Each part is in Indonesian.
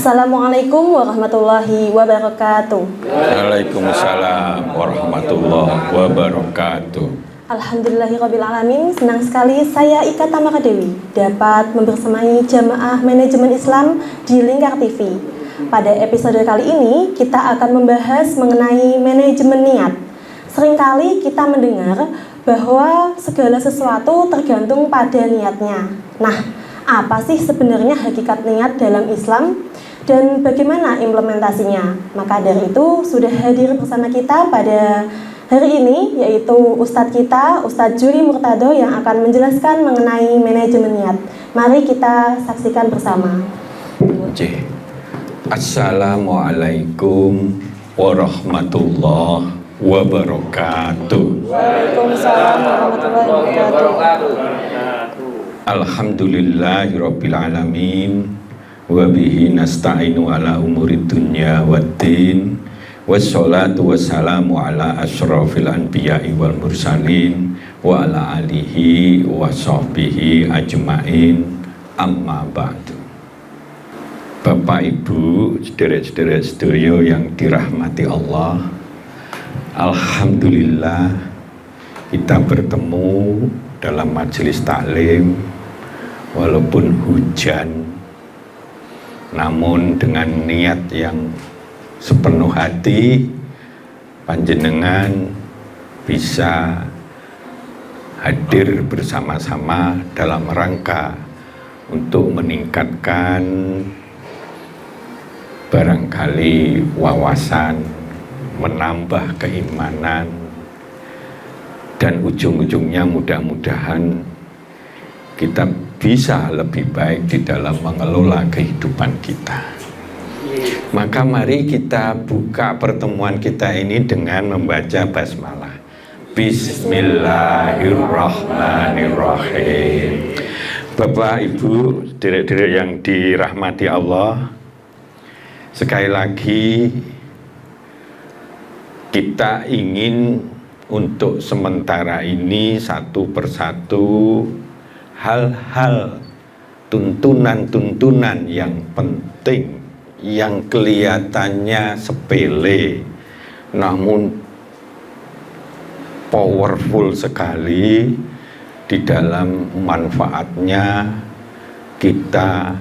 Assalamualaikum warahmatullahi wabarakatuh. Waalaikumsalam warahmatullahi wabarakatuh. Alhamdulillahirabbil alamin, senang sekali saya Ika Tamara Dewi dapat membersamai jamaah manajemen Islam di Lingkar TV. Pada episode kali ini kita akan membahas mengenai manajemen niat. Seringkali kita mendengar bahwa segala sesuatu tergantung pada niatnya. Nah, apa sih sebenarnya hakikat niat dalam Islam dan bagaimana implementasinya? Maka dari itu sudah hadir bersama kita pada hari ini yaitu Ustadz kita, Ustadz Juri Murtado yang akan menjelaskan mengenai manajemen niat. Mari kita saksikan bersama. Assalamualaikum warahmatullahi wabarakatuh. Waalaikumsalam warahmatullahi wabarakatuh. Alhamdulillahirabbil alamin wa bihi nasta'inu ala umurid dunya waddin wassalatu wassalamu ala asyrafil anbiya'i wal mursalin wa ala alihi wa sahbihi ajmain amma ba'du. Bapak Ibu, sederek-sederek sedaya yang dirahmati Allah, alhamdulillah kita bertemu dalam majelis taklim walaupun hujan, namun dengan niat yang sepenuh hati panjenengan bisa hadir bersama-sama dalam rangka untuk meningkatkan barangkali wawasan, menambah keimanan, dan ujung-ujungnya mudah-mudahan kita bisa lebih baik di dalam mengelola kehidupan kita. Maka mari kita buka pertemuan kita ini dengan membaca basmalah. Bismillahirrahmanirrahim. Bapak Ibu, direk-direk yang dirahmati Allah, sekali lagi kita ingin untuk sementara ini satu persatu hal-hal tuntunan-tuntunan yang penting yang kelihatannya sepele namun powerful sekali di dalam manfaatnya kita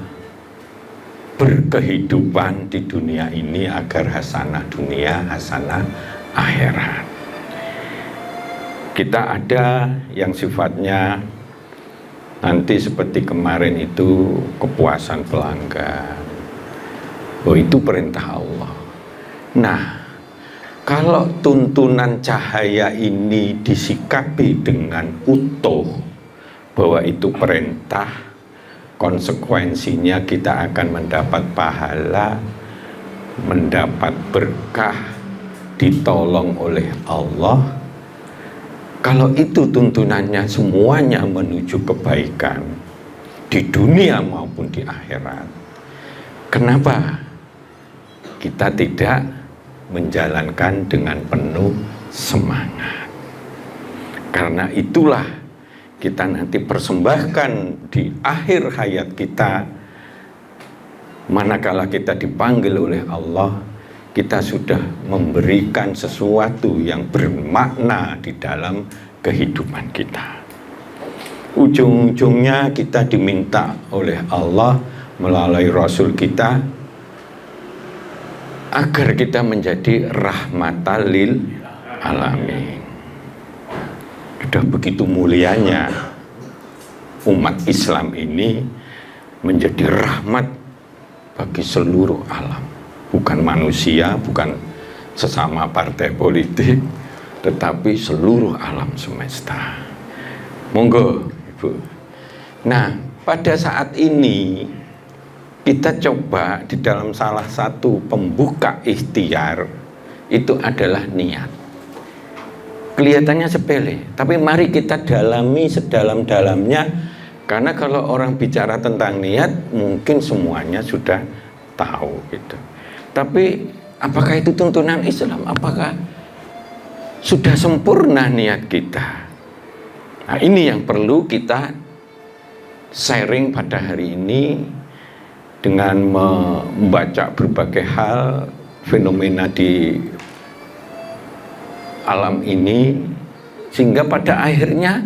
berkehidupan di dunia ini agar hasanah dunia, hasanah akhirat. Kita ada yang sifatnya nanti seperti kemarin itu kepuasan pelanggan. Oh, itu perintah Allah. Nah, kalau tuntunan cahaya ini disikapi dengan utuh bahwa itu perintah, konsekuensinya kita akan mendapat pahala, mendapat berkah, ditolong oleh Allah. Kalau itu tuntunannya semuanya menuju kebaikan di dunia maupun di akhirat, kenapa kita tidak menjalankan dengan penuh semangat? Karena itulah kita nanti persembahkan di akhir hayat kita, manakala kita dipanggil oleh Allah, kita sudah memberikan sesuatu yang bermakna di dalam kehidupan kita. Ujung-ujungnya kita diminta oleh Allah melalui Rasul kita agar kita menjadi rahmatan lil alamin. Sudah begitu mulianya umat Islam ini menjadi rahmat bagi seluruh alam, bukan manusia, bukan sesama partai politik, tetapi seluruh alam semesta. Monggo Ibu. Nah, pada saat ini kita coba di dalam salah satu pembuka ikhtiar itu adalah niat. Kelihatannya sepele, tapi mari kita dalami sedalam-dalamnya, karena kalau orang bicara tentang niat mungkin semuanya sudah tahu gitu. Tapi apakah itu tuntunan Islam? Apakah sudah sempurna niat kita? Nah, ini yang perlu kita sharing pada hari ini dengan membaca berbagai hal, fenomena di alam ini, sehingga pada akhirnya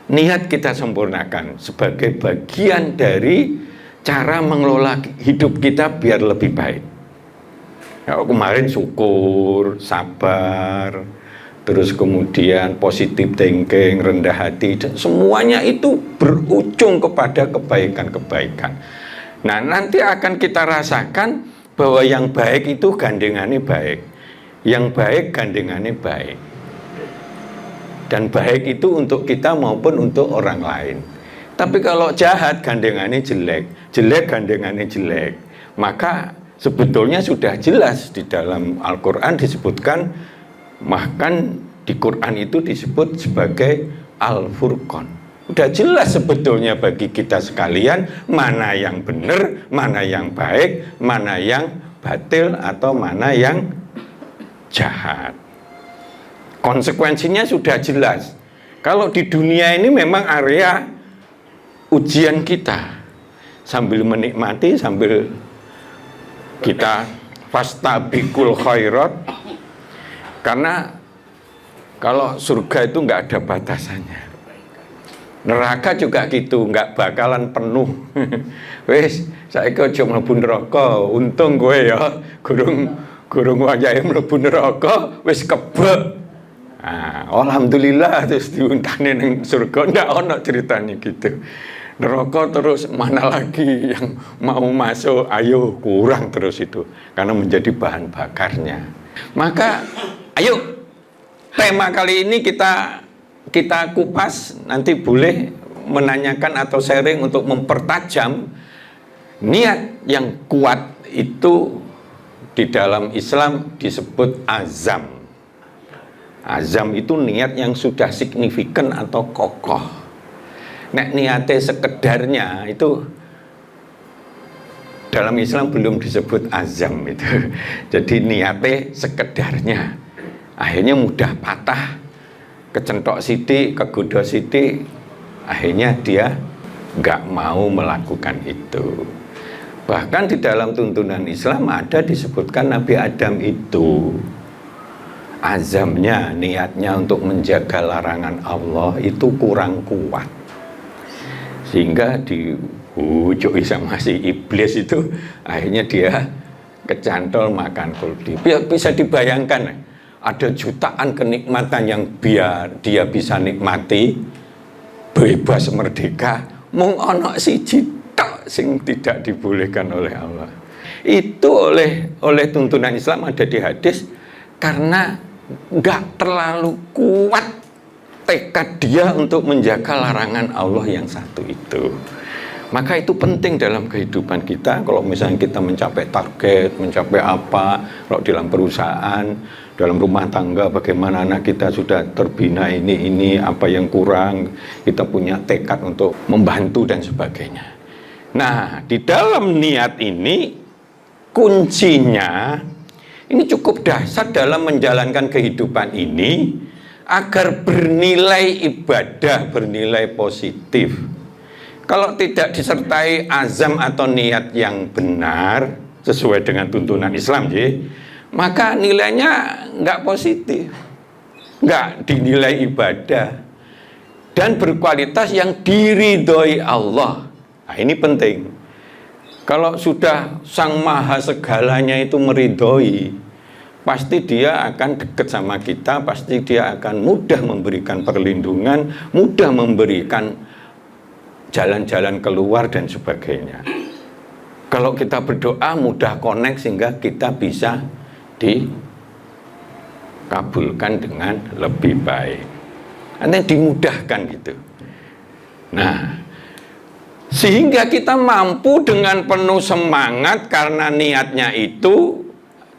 niat kita sempurnakan sebagai bagian dari cara mengelola hidup kita biar lebih baik. Ya, kemarin syukur, sabar, terus kemudian positive thinking, rendah hati, dan semuanya itu berujung kepada kebaikan-kebaikan. Nah, nanti akan kita rasakan bahwa yang baik itu gandengannya baik, yang baik gandengannya baik, dan baik itu untuk kita maupun untuk orang lain. Tapi kalau jahat gandengannya jelek, jelek gandengannya jelek, maka sebetulnya sudah jelas di dalam Al-Quran disebutkan, bahkan di Quran itu disebut sebagai Al-Furqan. Udah jelas sebetulnya bagi kita sekalian mana yang benar, mana yang baik, mana yang batil, atau mana yang jahat. Konsekuensinya sudah jelas. Kalau di dunia ini memang area ujian kita, sambil menikmati, sambil kita fastabiqul khairat, karena kalau surga itu nggak ada batasannya, neraka juga gitu, nggak bakalan penuh. Wes, saya aja mlebu neraka, untung gue ya gurung wayahe mlebu neraka wis kebek. Nah, alhamdulillah terus diuntane ning surga, ndak ono ceritanya gitu. Neraka terus mana lagi yang mau masuk, ayo kurang terus itu, karena menjadi bahan bakarnya. Maka ayo tema kali ini kita kupas, nanti boleh menanyakan atau sharing untuk mempertajam niat yang kuat itu. Di dalam Islam disebut azam. Azam itu niat yang sudah signifikan atau kokoh. Nek niatnya sekedarnya itu dalam Islam belum disebut azam itu. Jadi niatnya sekedarnya, akhirnya mudah patah, kecentok sidik, kegoda sidik, akhirnya dia nggak mau melakukan itu. Bahkan di dalam tuntunan Islam ada disebutkan Nabi Adam itu azamnya, niatnya untuk menjaga larangan Allah itu kurang kuat, sehingga dibujuki sama si iblis itu, akhirnya dia kecantol makan kuldi. Bisa dibayangkan, ada jutaan kenikmatan yang biar dia bisa nikmati bebas merdeka, mung ana siji tok sing tidak dibolehkan oleh Allah. Itu oleh tuntunan Islam ada di hadis, karena nggak terlalu kuat tekad dia untuk menjaga larangan Allah yang satu itu. Maka itu penting dalam kehidupan kita. Kalau misalnya kita mencapai target, mencapai apa, kalau dalam perusahaan, dalam rumah tangga, bagaimana anak kita sudah terbina ini, apa yang kurang, kita punya tekad untuk membantu dan sebagainya. Nah, di dalam niat ini kuncinya ini cukup dasar dalam menjalankan kehidupan ini agar bernilai ibadah, bernilai positif. Kalau tidak disertai azam atau niat yang benar sesuai dengan tuntunan Islam, maka nilainya nggak positif, nggak dinilai ibadah dan berkualitas yang diridhoi Allah. Nah, ini penting. Kalau sudah Sang Maha Segalanya itu meridhoi, pasti dia akan dekat sama kita, pasti dia akan mudah memberikan perlindungan, mudah memberikan jalan-jalan keluar dan sebagainya. Kalau kita berdoa mudah connect sehingga kita bisa dikabulkan dengan lebih baik. Artinya dimudahkan gitu. Nah, sehingga kita mampu dengan penuh semangat karena niatnya itu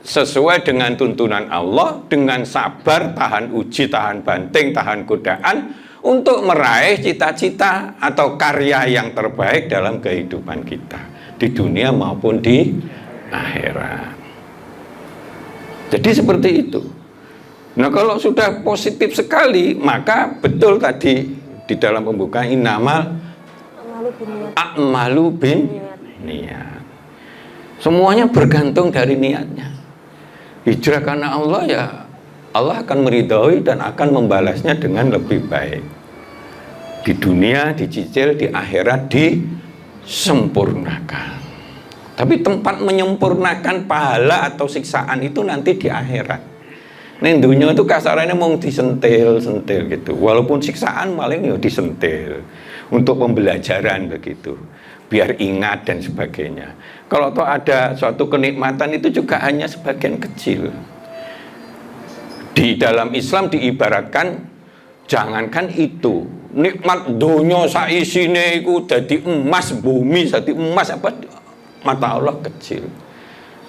sesuai dengan tuntunan Allah, dengan sabar, tahan uji, tahan banting, tahan godaan untuk meraih cita-cita atau karya yang terbaik dalam kehidupan kita di dunia maupun di akhirat. Jadi seperti itu. Nah, kalau sudah positif sekali, maka betul tadi di dalam pembukaan innamal a'malu bin niat. Semuanya bergantung dari niatnya. Hijrah karena Allah, ya Allah akan meridhoi dan akan membalasnya dengan lebih baik. Di dunia dicicil, di akhirat disempurnakan. Tapi tempat menyempurnakan pahala atau siksaan itu nanti di akhirat. Ning dunia itu kasarannya mau disentil-sentil gitu. Walaupun siksaan paling ya disentil untuk pembelajaran begitu, biar ingat dan sebagainya. Kalau toh ada suatu kenikmatan itu juga hanya sebagian kecil. Di dalam Islam diibaratkan, jangankan itu, nikmat dunia saisine iku dadi emas, bumi dadi emas, apa mata Allah kecil.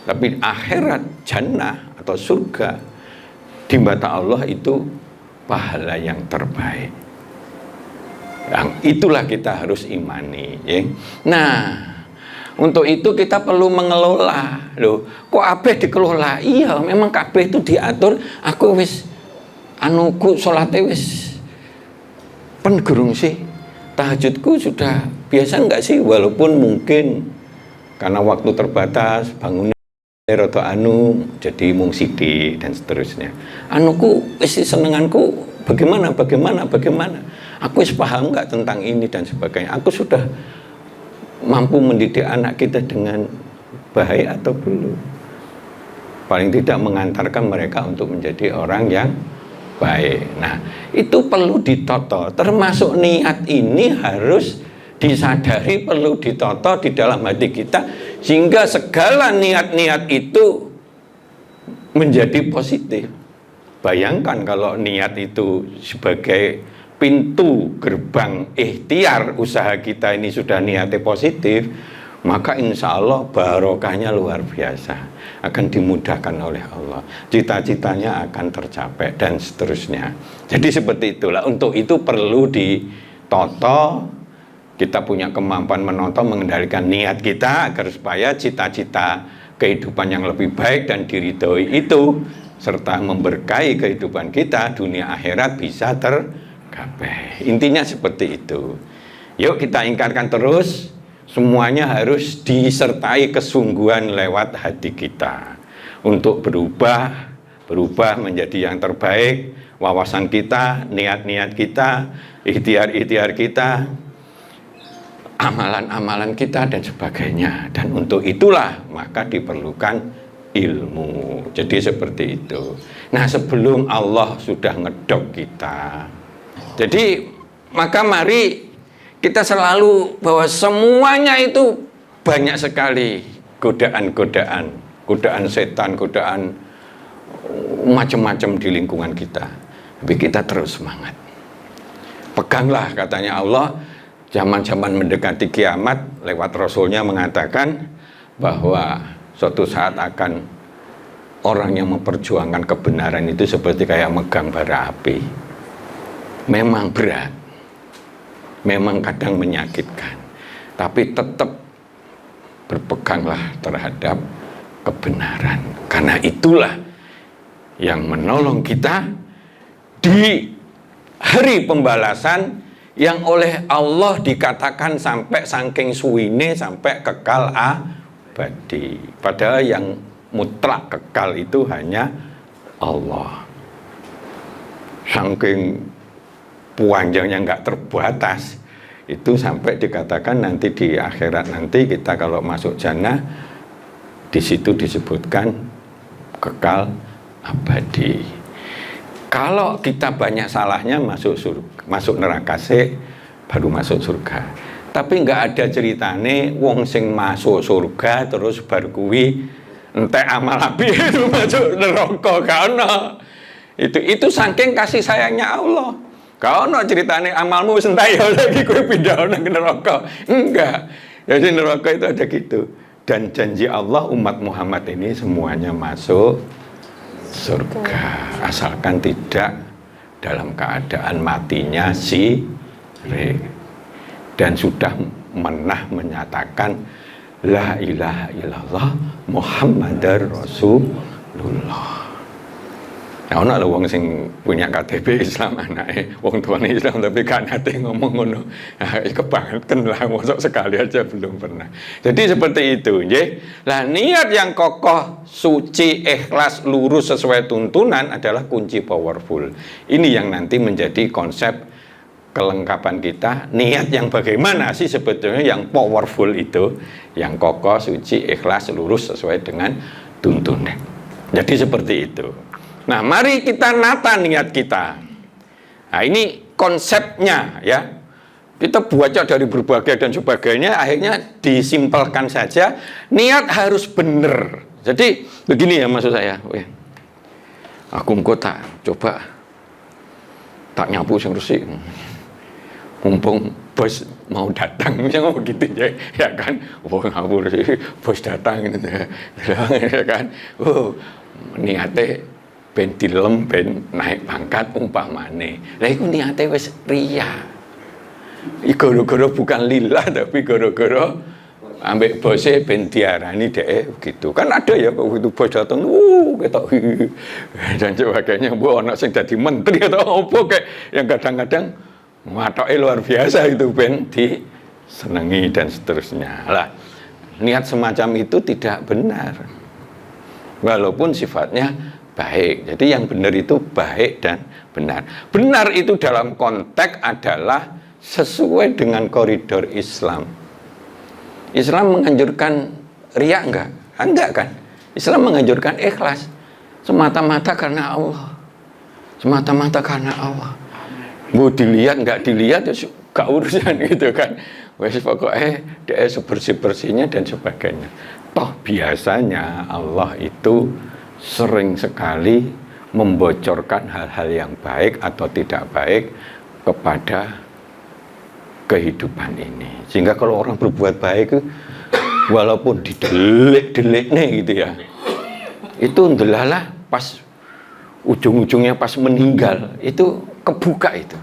Tapi akhirat, jannah atau surga di mata Allah itu pahala yang terbaik. Yang itulah kita harus imani, ya. Nah, untuk itu kita perlu mengelola. Loh, kok kabeh dikelola? Iya, memang kabeh itu diatur. Aku wis anuku salate wis pengerung sih. Tahajudku sudah biasa enggak sih, walaupun mungkin karena waktu terbatas, bangunnya roto jadi mung sithik dan seterusnya. Anuku wis senenganku bagaimana. Aku wis paham enggak tentang ini dan sebagainya. Aku sudah mampu mendidik anak kita dengan baik atau belum? Paling tidak mengantarkan mereka untuk menjadi orang yang baik. Nah, itu perlu ditoto. Termasuk niat ini harus disadari, perlu ditoto di dalam hati kita, sehingga segala niat-niat itu menjadi positif. Bayangkan kalau niat itu sebagai pintu gerbang ikhtiar usaha kita ini sudah niatnya positif, maka insya Allah barokahnya luar biasa, akan dimudahkan oleh Allah, cita-citanya akan tercapai dan seterusnya. Jadi seperti itulah. Untuk itu perlu ditoto. Kita punya kemampuan menonton, mengendalikan niat kita agar supaya cita-cita kehidupan yang lebih baik dan diridhoi itu, serta memberkahi kehidupan kita dunia akhirat bisa tercapai. Intinya seperti itu. Yuk kita ingkarkan terus, semuanya harus disertai kesungguhan lewat hati kita untuk berubah menjadi yang terbaik. Wawasan kita, niat-niat kita, ikhtiar-ikhtiar kita, amalan-amalan kita dan sebagainya. Dan untuk itulah maka diperlukan ilmu. Jadi seperti itu. Nah, sebelum Allah sudah ngedok kita, jadi maka mari kita selalu bahwa semuanya itu banyak sekali godaan-godaan, godaan setan, godaan macam-macam di lingkungan kita. Tapi kita terus semangat. Peganglah, katanya Allah, zaman-zaman mendekati kiamat, lewat Rasulnya mengatakan bahwa suatu saat akan orang yang memperjuangkan kebenaran itu seperti kayak megang bara api. Memang berat, memang kadang menyakitkan, tapi tetap berpeganglah terhadap kebenaran. Karena itulah yang menolong kita di hari pembalasan, yang oleh Allah dikatakan sampai saking suwine, sampai kekal abadi. Padahal yang mutlak kekal itu hanya Allah. Saking panjangnya nggak terbatas, itu sampai dikatakan nanti di akhirat nanti kita kalau masuk jannah, di situ disebutkan kekal abadi. Kalau kita banyak salahnya masuk neraka sih, baru masuk surga. Tapi nggak ada ceritane wong sing masuk surga terus baru kuwi entek amal api itu masuk neraka, gak ono. Itu saking kasih sayangnya Allah. Gak ono ceritane amalmu wis entek ya lagi kowe pindah nang neraka. Enggak. Jadi neraka itu ada gitu. Dan janji Allah umat Muhammad ini semuanya masuk surga, asalkan tidak dalam keadaan matinya syirik dan sudah menyatakan la ilaha illallah Muhammadar Rasulullah. Nah, ono lho wong sing punya KTP Islam anake wong tuane Islam tapi gak nate ngomong ngono. Nah, kebangetan lah, mosok sekali aja belum pernah. Jadi seperti itu, nggih. Lah niat yang kokoh, suci, ikhlas, lurus sesuai tuntunan adalah kunci powerful. Ini yang nanti menjadi konsep kelengkapan kita. Niat yang bagaimana sih sebetulnya yang powerful itu, yang kokoh, suci, ikhlas, lurus sesuai dengan tuntunan. Jadi seperti itu. Nah, mari kita nata niat kita. Nah, ini konsepnya ya. Kita baca dari berbagai dan sebagainya, akhirnya disimpelkan saja. Niat harus benar. Jadi begini ya maksud saya. Aku engko tak coba tak nyapu sing resik. Mumpung bos mau datang, misalnya begitu ya kan. Oh, ngapur sih, bos datang gitu ya kan. Oh, niatnya ben dilem ben naik pangkat umpamane. Lah iku niate wis riya. Iku gara-gara bukan lillah tapi gara-gara ambek bose ben diarani dhek gitu. Kan ada ya begitu bos datang, ketok dan sebagainya, mbok ana sing dadi menteri atau apa kayak yang kadang-kadang watoke luar biasa itu ben disenengi dan seterusnya. Lah, niat semacam itu tidak benar. Walaupun sifatnya baik. Jadi yang benar itu baik dan benar. Benar itu dalam konteks adalah sesuai dengan koridor Islam. Islam menganjurkan riya enggak? Enggak kan? Islam menganjurkan ikhlas. Semata-mata karena Allah. Semata-mata karena Allah. Mau dilihat enggak dilihat ya gak urusan gitu kan. Wes pokoknya dia sebersih-bersihnya dan sebagainya. Toh biasanya Allah itu sering sekali membocorkan hal-hal yang baik atau tidak baik kepada kehidupan ini. Sehingga kalau orang berbuat baik, walaupun didelik-delik nih gitu ya, itu ndelalah pas ujung-ujungnya pas meninggal itu kebuka itu.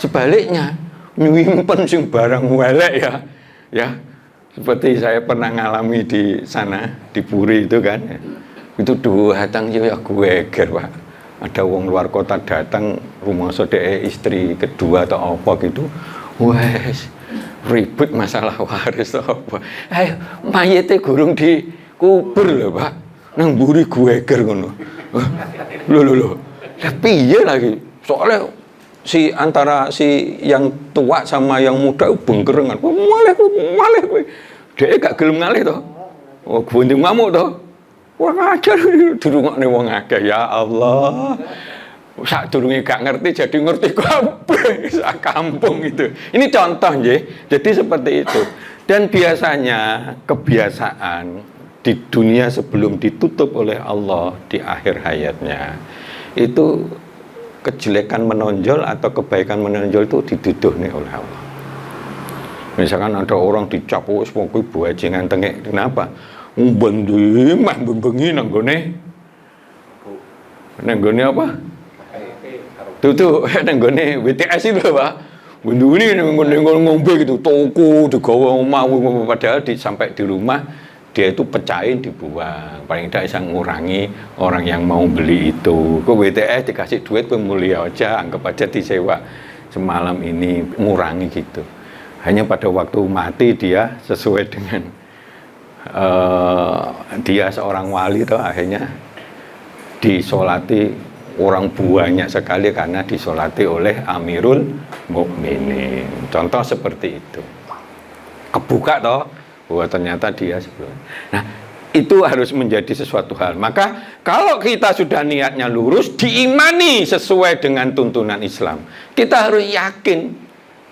Sebaliknya nyimpen sing barang welek ya. Seperti saya pernah ngalami di sana di Puri itu kan. Itu datang ya gue ger Pak. Ada wong luar kota datang rumah saudara istri kedua atau apa gitu. Wes ribut masalah waris atau apa. Ayo mayite gurung dikubur lho Pak. Nang mburi gue ger ngono. Lho. Lah piye lagi? Soalnya antara si yang tua sama yang muda bengkerengan. Malih kowe. Dhek gak gelem ngalih to. Oh, gunting ngamuk to. Wah ngajar dirungokne wong akeh ya Allah. Sadurunge gak ngerti jadi ngerti kabeh sak kampung itu. Ini contoh nggih. Jadi seperti itu. Dan biasanya kebiasaan di dunia sebelum ditutup oleh Allah di akhir hayatnya itu kejelekan menonjol atau kebaikan menonjol itu dituduh nih oleh Allah. Misalkan ada orang dicap wis pokoke bajingan tengek, kenapa? Mbendi mah bengi nang gone apa? Tuh nang gone WTS itu Pak. Benduni nang ngombe gitu, toko digawa omah padahal sampai di rumah dia itu pecahin dibuang. Paling tidak bisa mengurangi orang yang mau beli itu. Kok WTS dikasih duit pemulia aja, anggap aja disewa semalam ini, ngurangi gitu. Hanya pada waktu mati dia sesuai dengan dia seorang wali tuh akhirnya disolati orang banyak sekali karena disolati oleh Amirul Mukminin. Contoh seperti itu. Kebuka toh bahwa ternyata dia sebelum. Nah, itu harus menjadi sesuatu hal. Maka kalau kita sudah niatnya lurus, diimani sesuai dengan tuntunan Islam, kita harus yakin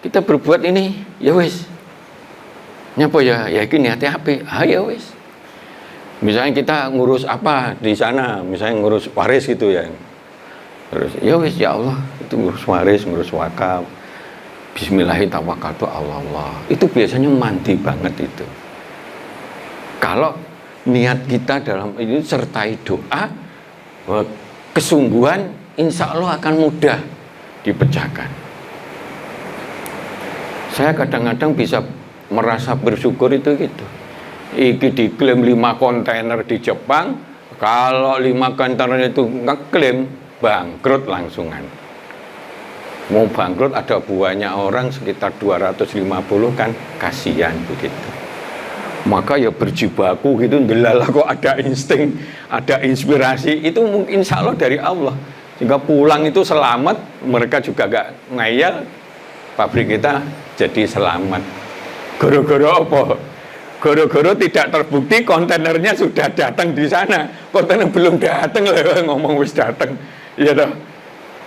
kita berbuat ini ya wis. Nyapa ya yakin niatnya apik. Ya wis. Misalnya kita ngurus apa di sana, misalnya ngurus waris gitu ya. Terus ya wis ya Allah, itu ngurus waris, ngurus wakaf. Bismillahirrahmanirrahim Allah. Itu biasanya mandi banget itu. Kalau niat kita dalam ini sertai doa, kesungguhan insya Allah akan mudah dipecahkan. Saya kadang-kadang bisa merasa bersyukur itu gitu. Iki diklaim 5 kontainer di Jepang, kalau 5 kontainer itu ngeklaim bangkrut langsungan. Mau bangkrut ada buahnya orang sekitar 250 kan, kasihan begitu. Maka ya berjibaku gitu, delala kok ada insting, ada inspirasi, itu mungkin insya Allah dari Allah. Sehingga pulang itu selamat, mereka juga gak ngayal, pabrik kita jadi selamat. Gara-gara apa? Gara-gara tidak terbukti kontainernya sudah datang di sana. Kontainer belum datang lah, ngomong wis datang. Iya toh.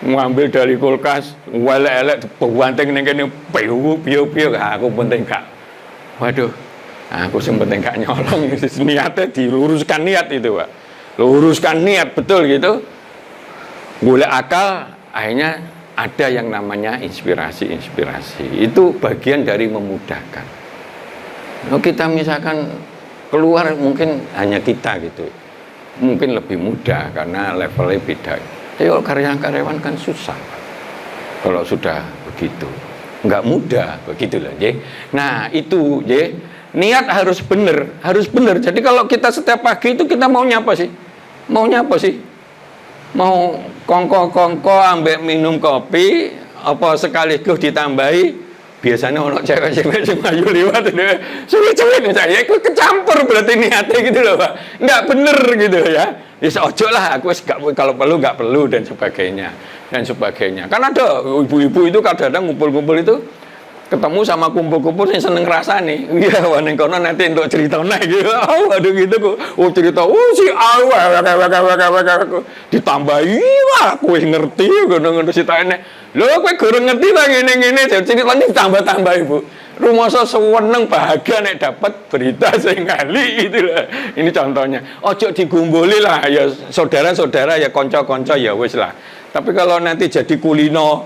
Ngambil dari kulkas, elek-elek, pewanting ning kene, piu, aku penting gak. Waduh. Aku penting gak nyolong, niatnya diluruskan niat itu, Pak. Luruskan niat betul gitu. Golek akal, akhirnya ada yang namanya inspirasi. Itu bagian dari memudahkan. Kalau kita misalkan keluar mungkin hanya kita gitu. Mungkin lebih mudah karena levelnya beda. Tapi kalau karyawan kan susah, Pak. Kalau sudah begitu. Enggak mudah begitulah, J. Nah, itu, J. Niat harus benar. Jadi kalau kita setiap pagi itu kita maunya apa sih? Mau kongko ambek minum kopi, apa sekaligus ditambahi? Biasanya orang cewek-cewek yang maju lewat itu, cewek-cewek saya ikut kecampur berarti niatnya gitu loh, Pak. Nggak bener gitu ya. Ya seojo lah, aku kalau perlu nggak perlu dan sebagainya. Kan ada ibu-ibu itu kadang-kadang ngumpul-ngumpul itu ketemu sama kumpul-kumpul yang seneng rasane. Iya, ning kono nanti untuk cerita gitu. Aduh gitu kok. Cerita, si ditambahi wah kowe ngerti ngono ceritane. Lho kowe goreng ngerti ta ngene-ngene ceritane ditambah-tambah Ibu. Rumoso seneng bahagia nek dapat berita sing ngali gitu lah. Ini contohnya. Ojo digumbuli lah ya saudara-saudara ya kanca-kanca ya wis lah. Tapi kalau nanti jadi kulino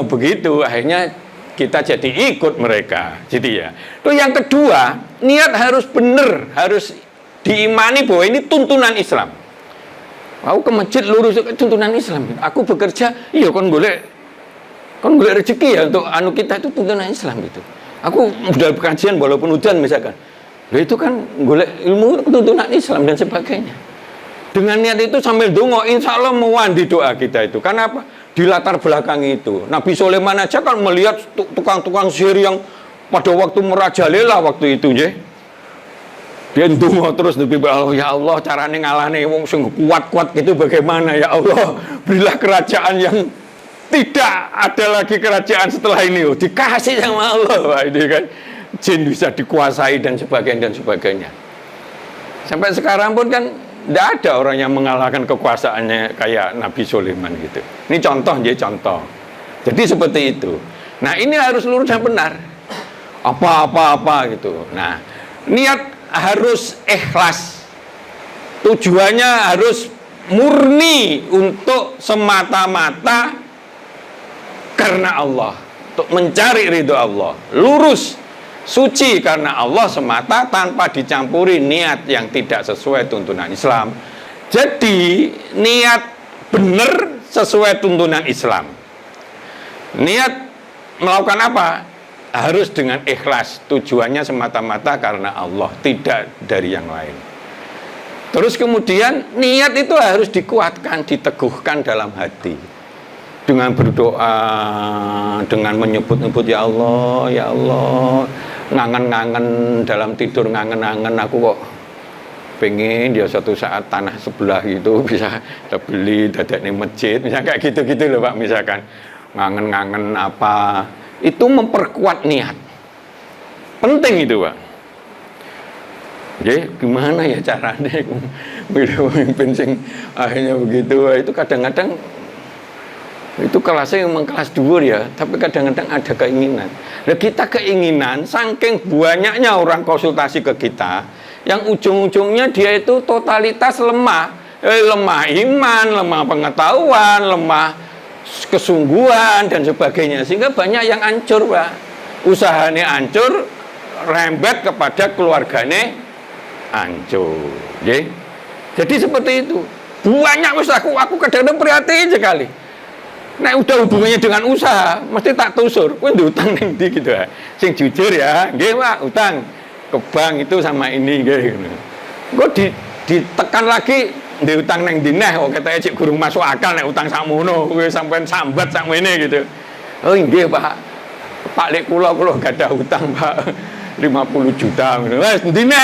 begitu akhirnya kita jadi ikut mereka, gitu ya. Terus yang kedua, niat harus benar, harus diimani bahwa ini tuntunan Islam. Aku ke masjid lurus tuntunan Islam. Aku bekerja, iya kon golek rezeki ya untuk anu kita itu tuntunan Islam itu. Aku udah kajian walaupun hujan misalkan. Loh itu kan golek ilmu tuntunan Islam dan sebagainya. Dengan niat itu sambil dongo, insya Allah mewandi doa kita itu. Karena apa? Di latar belakang itu Nabi Sulaiman aja kan melihat tukang-tukang sihir yang pada waktu merajalela waktu itu ya. Dia ndonga terus Nabi Allah, ya Allah carane ngalahne wong sing kuat-kuat gitu bagaimana ya Allah, berilah kerajaan yang tidak ada lagi kerajaan setelah ini. Dikasih sama Allah. Wah, ini kan jin bisa dikuasai dan sebagainya. Sampai sekarang pun kan tidak ada orang yang mengalahkan kekuasaannya kayak Nabi Sulaiman gitu. Ini contoh. Jadi seperti itu. Nah ini harus lurus dan benar. Apa gitu. Nah niat harus ikhlas. Tujuannya harus murni untuk semata-mata karena Allah. Untuk mencari ridho Allah. Lurus. Suci karena Allah semata tanpa dicampuri niat yang tidak sesuai tuntunan Islam. Jadi niat benar sesuai tuntunan Islam. Niat melakukan apa? Harus dengan ikhlas. Tujuannya semata-mata karena Allah, tidak dari yang lain. Terus kemudian niat itu harus dikuatkan, diteguhkan dalam hati. Dengan berdoa, dengan menyebut-nyebut ya Allah, ngangen-ngangen dalam tidur, ngangen-ngangen aku kok pengen dia suatu saat tanah sebelah gitu bisa beli dadaknya masjid, misalnya kayak gitu-gitu loh Pak, misalkan ngangen-ngangen apa, itu memperkuat niat, penting itu Pak. Jadi gimana ya caranya pemimpin sing akhirnya begitu, itu kadang-kadang itu kelasnya memang kelas dhuwur ya, tapi kadang-kadang ada keinginan. Nah, kita keinginan, saking banyaknya orang konsultasi ke kita, yang ujung-ujungnya dia itu totalitas lemah iman, lemah pengetahuan, lemah kesungguhan dan sebagainya, sehingga banyak yang hancur Pak. Usahanya hancur, rembet kepada keluarganya hancur. Jadi seperti itu. Banyak aku kadang-kadang prihatin sekali. Nah udah hubungannya dengan usaha, mesti tak tusur. Kowe utang ning ndi gitu ya. Sing jujur ya, nggih Pak, utang ke bank itu sama ini nggih gitu. Kok ditekan lagi ndek utang nang dineh kok ketoke cek gurung masuk akal nek utang sakmono kowe sampean sambat sakmene gitu. Oh nggih Pak. Pak lek kula gadah utang Pak 50 juta ngono. Wes ndine.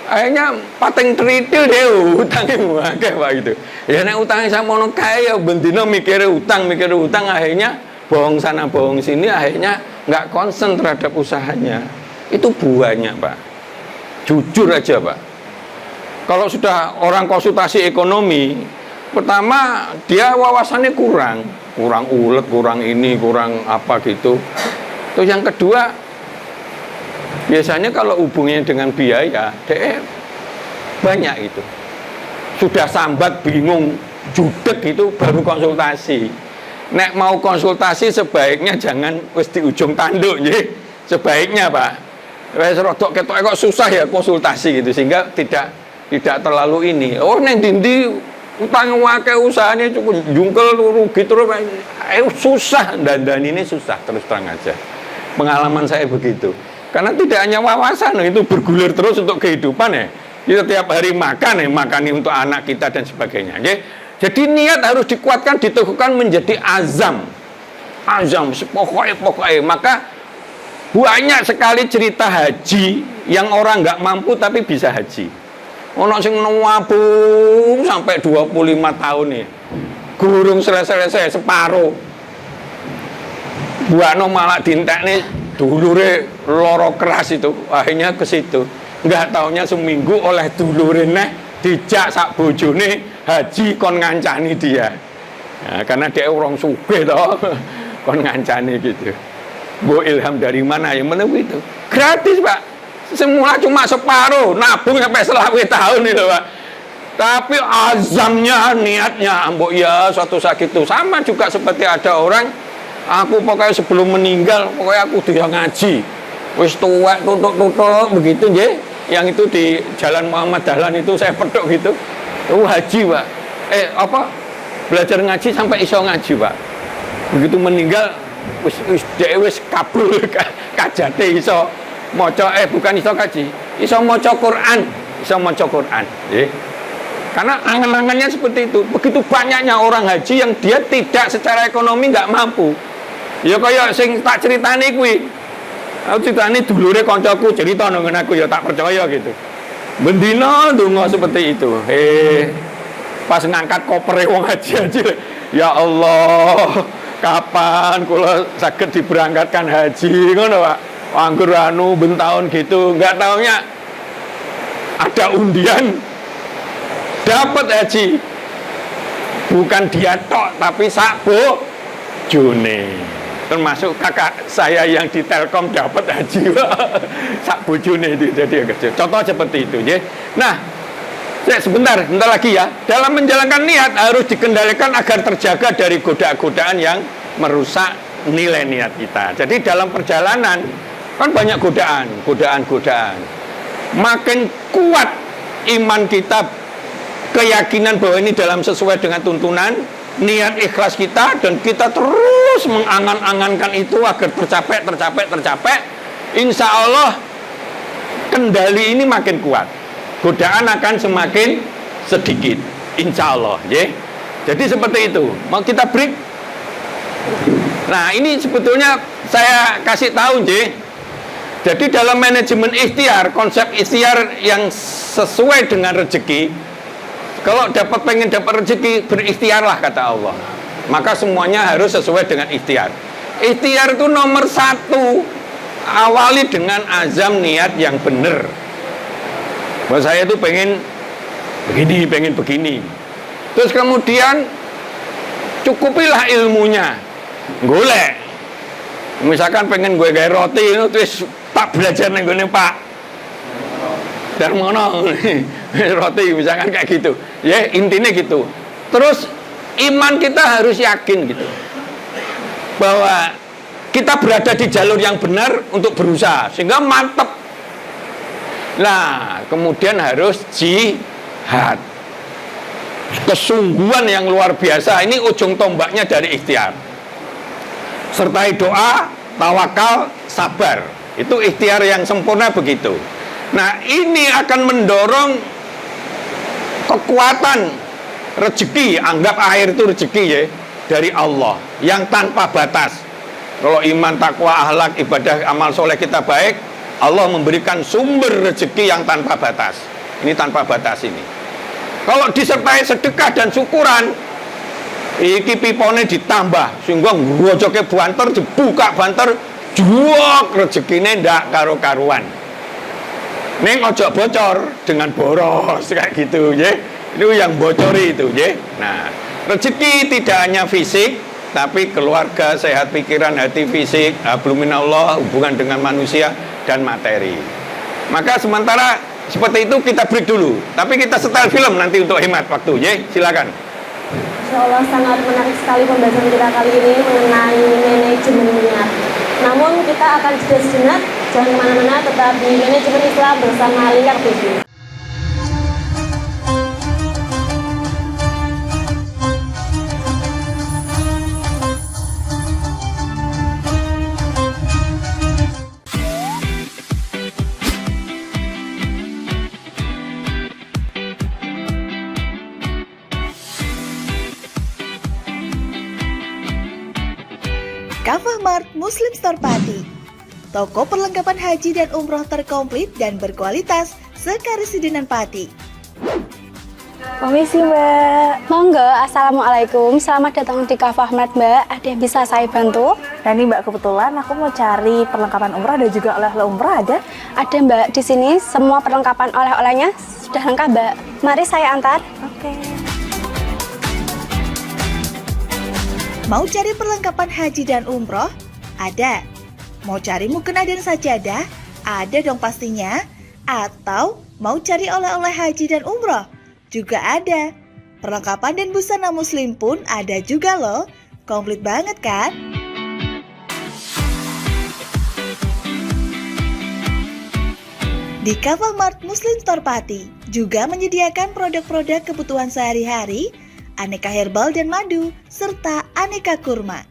Akhirnya pateng tritil deh utangnya akeh Pak gitu. Ya nek utangnya sakmono kae ya bendina mikire utang akhirnya bohong sana bohong sini akhirnya nggak konsen terhadap usahanya. Itu buahnya Pak. Jujur aja Pak. Kalau sudah orang konsultasi ekonomi, pertama dia wawasannya kurang ulet, kurang ini, kurang apa gitu. Terus yang kedua, biasanya kalau hubungannya dengan biaya, dia banyak itu. Sudah sambat, bingung, judek itu baru konsultasi. Nek mau konsultasi sebaiknya jangan wis di ujung tanduk, ya. Sebaiknya Pak. Wis rodok ketok kok susah ya konsultasi gitu sehingga tidak terlalu ini. Oh neng dindi utang wake usahanya cukup jungkel rugi terus susah dan ini susah terus terang aja. Pengalaman saya begitu. Karena tidak hanya wawasan itu bergulir terus untuk kehidupan ya. Kita tiap hari makan untuk anak kita dan sebagainya. Ya. Jadi niat harus dikuatkan, diteguhkan menjadi azam. Pokoknya. Maka banyak sekali cerita haji yang orang nggak mampu tapi bisa haji. Ono sing nabung sampai 25 tahun nih. Gurung selesai separuh. Buakno malah dintekne dulure loro keras itu. Akhirnya ke situ. Enggak taunya seminggu oleh dulure neh dijak sak bojone haji kon ngancani dia. Nah, karena dia orang sugih toh. Kon ngancani gitu. Bu ilham dari mana yang menunggu itu? Gratis Pak. Semula cuma separuh, nabung sampai selama tahun itu Pak. Tapi azamnya, niatnya, mbok ya suatu saat itu sama juga seperti ada orang, aku pokoknya sebelum meninggal, pokoknya aku dia ngaji, wis tuwek tutuk begitu nggih. Yang itu di Jalan Muhammad Dahlan itu saya pedok gitu, haji Pak. Belajar ngaji sampai iso ngaji Pak. Begitu meninggal, wis kabul kajate iso maca bukan iso kaji, iso maca Quran, Karena angan-angannya seperti itu. Begitu banyaknya orang haji yang dia tidak secara ekonomi nggak mampu. Ya kaya sing tak ceritani kuwi. Aku ceritani dulure kancaku cerita nang aku ya tak percaya gitu. Bendina donga seperti itu. Pas ngangkat kopere wong haji. Ya Allah, kapan kula saged diberangkatkan haji ngono Pak. Anggur bentahun gitu, nggak taunya ada undian dapat haji, bukan dia tok tapi sakbo jone, termasuk kakak saya yang di Telkom dapat haji sakbo jone itu jadi contoh seperti itu ya. Nah sebentar lagi ya, dalam menjalankan niat harus dikendalikan agar terjaga dari godaan-godaan yang merusak nilai niat kita. Jadi dalam perjalanan kan banyak godaan. Makin kuat iman kita, keyakinan bahwa ini dalam sesuai dengan tuntunan, niat ikhlas kita, dan kita terus mengangan-angankan itu agar tercapai. Insya Allah kendali ini makin kuat. Godaan akan semakin sedikit. Insya Allah. Ya. Jadi seperti itu. Mau kita break? Nah ini sebetulnya saya kasih tahu J. Jadi dalam manajemen ikhtiar, konsep ikhtiar yang sesuai dengan rezeki, kalau pengen dapat rezeki, berikhtiarlah kata Allah. Maka semuanya harus sesuai dengan ikhtiar. Ikhtiar itu nomor 1, awali dengan azam niat yang benar. Bahwa saya itu pengen begini. Terus kemudian cukupilah ilmunya, golek. Misalkan pengen gue gaya roti, terus tak belajar nih gue Pak Darmono roti misalkan kayak gitu. Ya intinya gitu. Terus iman kita harus yakin gitu bahwa kita berada di jalur yang benar untuk berusaha sehingga mantep. Nah kemudian harus jihad, kesungguhan yang luar biasa. Ini ujung tombaknya dari ikhtiar. Sertai doa, tawakal, sabar. Itu ikhtiar yang sempurna begitu. Nah ini akan mendorong kekuatan rezeki, anggap air itu rezeki ya, dari Allah yang tanpa batas. Kalau iman, takwa, akhlak, ibadah, amal soleh kita baik, Allah memberikan sumber rezeki yang tanpa batas. Ini tanpa batas ini. Kalau disertai sedekah dan syukuran, iki pipone ditambah, sehingga ngojoke banter, dibuka banter, juok rezekine ndak karo-karuan. Neng ojo bocor dengan boros kayak gitu ya. Itu yang bocori itu ya. Nah, rezeki tidak hanya fisik, tapi keluarga, sehat pikiran, hati, fisik, hablum minallah, hubungan dengan manusia dan materi. Maka sementara seperti itu kita break dulu. Tapi kita setel film nanti untuk hemat waktu ya. Silakan. Insya Allah sangat menarik sekali pembahasan kita kali ini mengenai manajemen minat. Namun kita akan jeda sejenak, jangan kemana-mana, tetap di Manajemen Islam bersama Lingkar TV. Kafah Mart Muslim Store Pati, toko perlengkapan haji dan umroh terkomplit dan berkualitas sekarisidenan Pati. Permisi Mbak. Monggo, Assalamualaikum. Selamat datang di Kafah Mart Mbak. Ada yang bisa saya bantu? Nah ini Mbak, kebetulan aku mau cari perlengkapan umrah dan juga oleh-oleh umrah ada? Ada Mbak, di sini semua perlengkapan oleh-olehnya sudah lengkap Mbak. Mari saya antar. Oke. Mau cari perlengkapan haji dan umroh? Ada. Mau cari mukena dan sajadah? Ada dong pastinya. Atau mau cari oleh-oleh haji dan umroh? Juga ada. Perlengkapan dan busana muslim pun ada juga loh. Komplit banget kan? Di Kafah Mart Muslim Store Pati juga menyediakan produk-produk kebutuhan sehari-hari, aneka herbal dan madu, serta aneka kurma.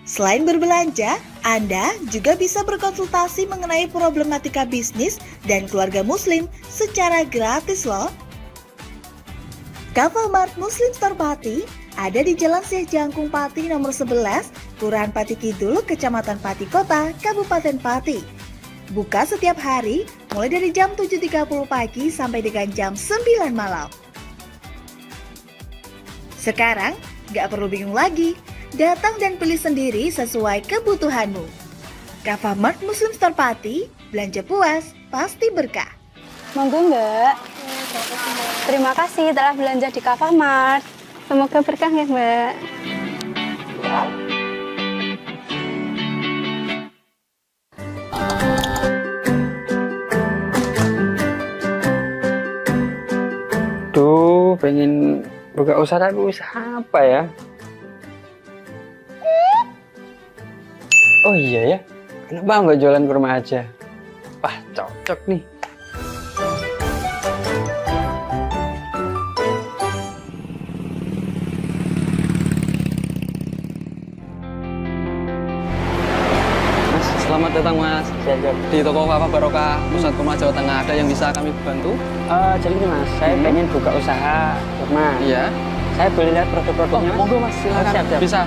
Selain berbelanja, Anda juga bisa berkonsultasi mengenai problematika bisnis dan keluarga muslim secara gratis loh. Kafah Mart Muslim Store Pati ada di Jalan Syekh Jangkung Pati nomor 11, Kelurahan Pati Kidul, Kecamatan Pati Kota, Kabupaten Pati. Buka setiap hari mulai dari jam 7.30 pagi sampai dengan jam 9 malam. Sekarang, gak perlu bingung lagi. Datang dan pilih sendiri sesuai kebutuhanmu. Kafah Mart Muslim Store Pati, belanja puas, pasti berkah. Monggo Mbak. Terima kasih telah belanja di Kafah Mart. Semoga berkah ya Mbak. Duh, pengen buka usaha, tapi usaha apa ya? Oh iya ya, kenapa nggak jualan kurma aja? Wah, cocok nih. Mas, selamat datang Mas. Di toko Kafah Barokah, Pusat Kurma Jawa Tengah, ada yang bisa kami bantu? Jadi ini Mas, saya pengen buka usaha kurma. Iya. Saya boleh lihat produk-produknya Mas? Monggo Mas, silakan. Oh, siap. Bisa.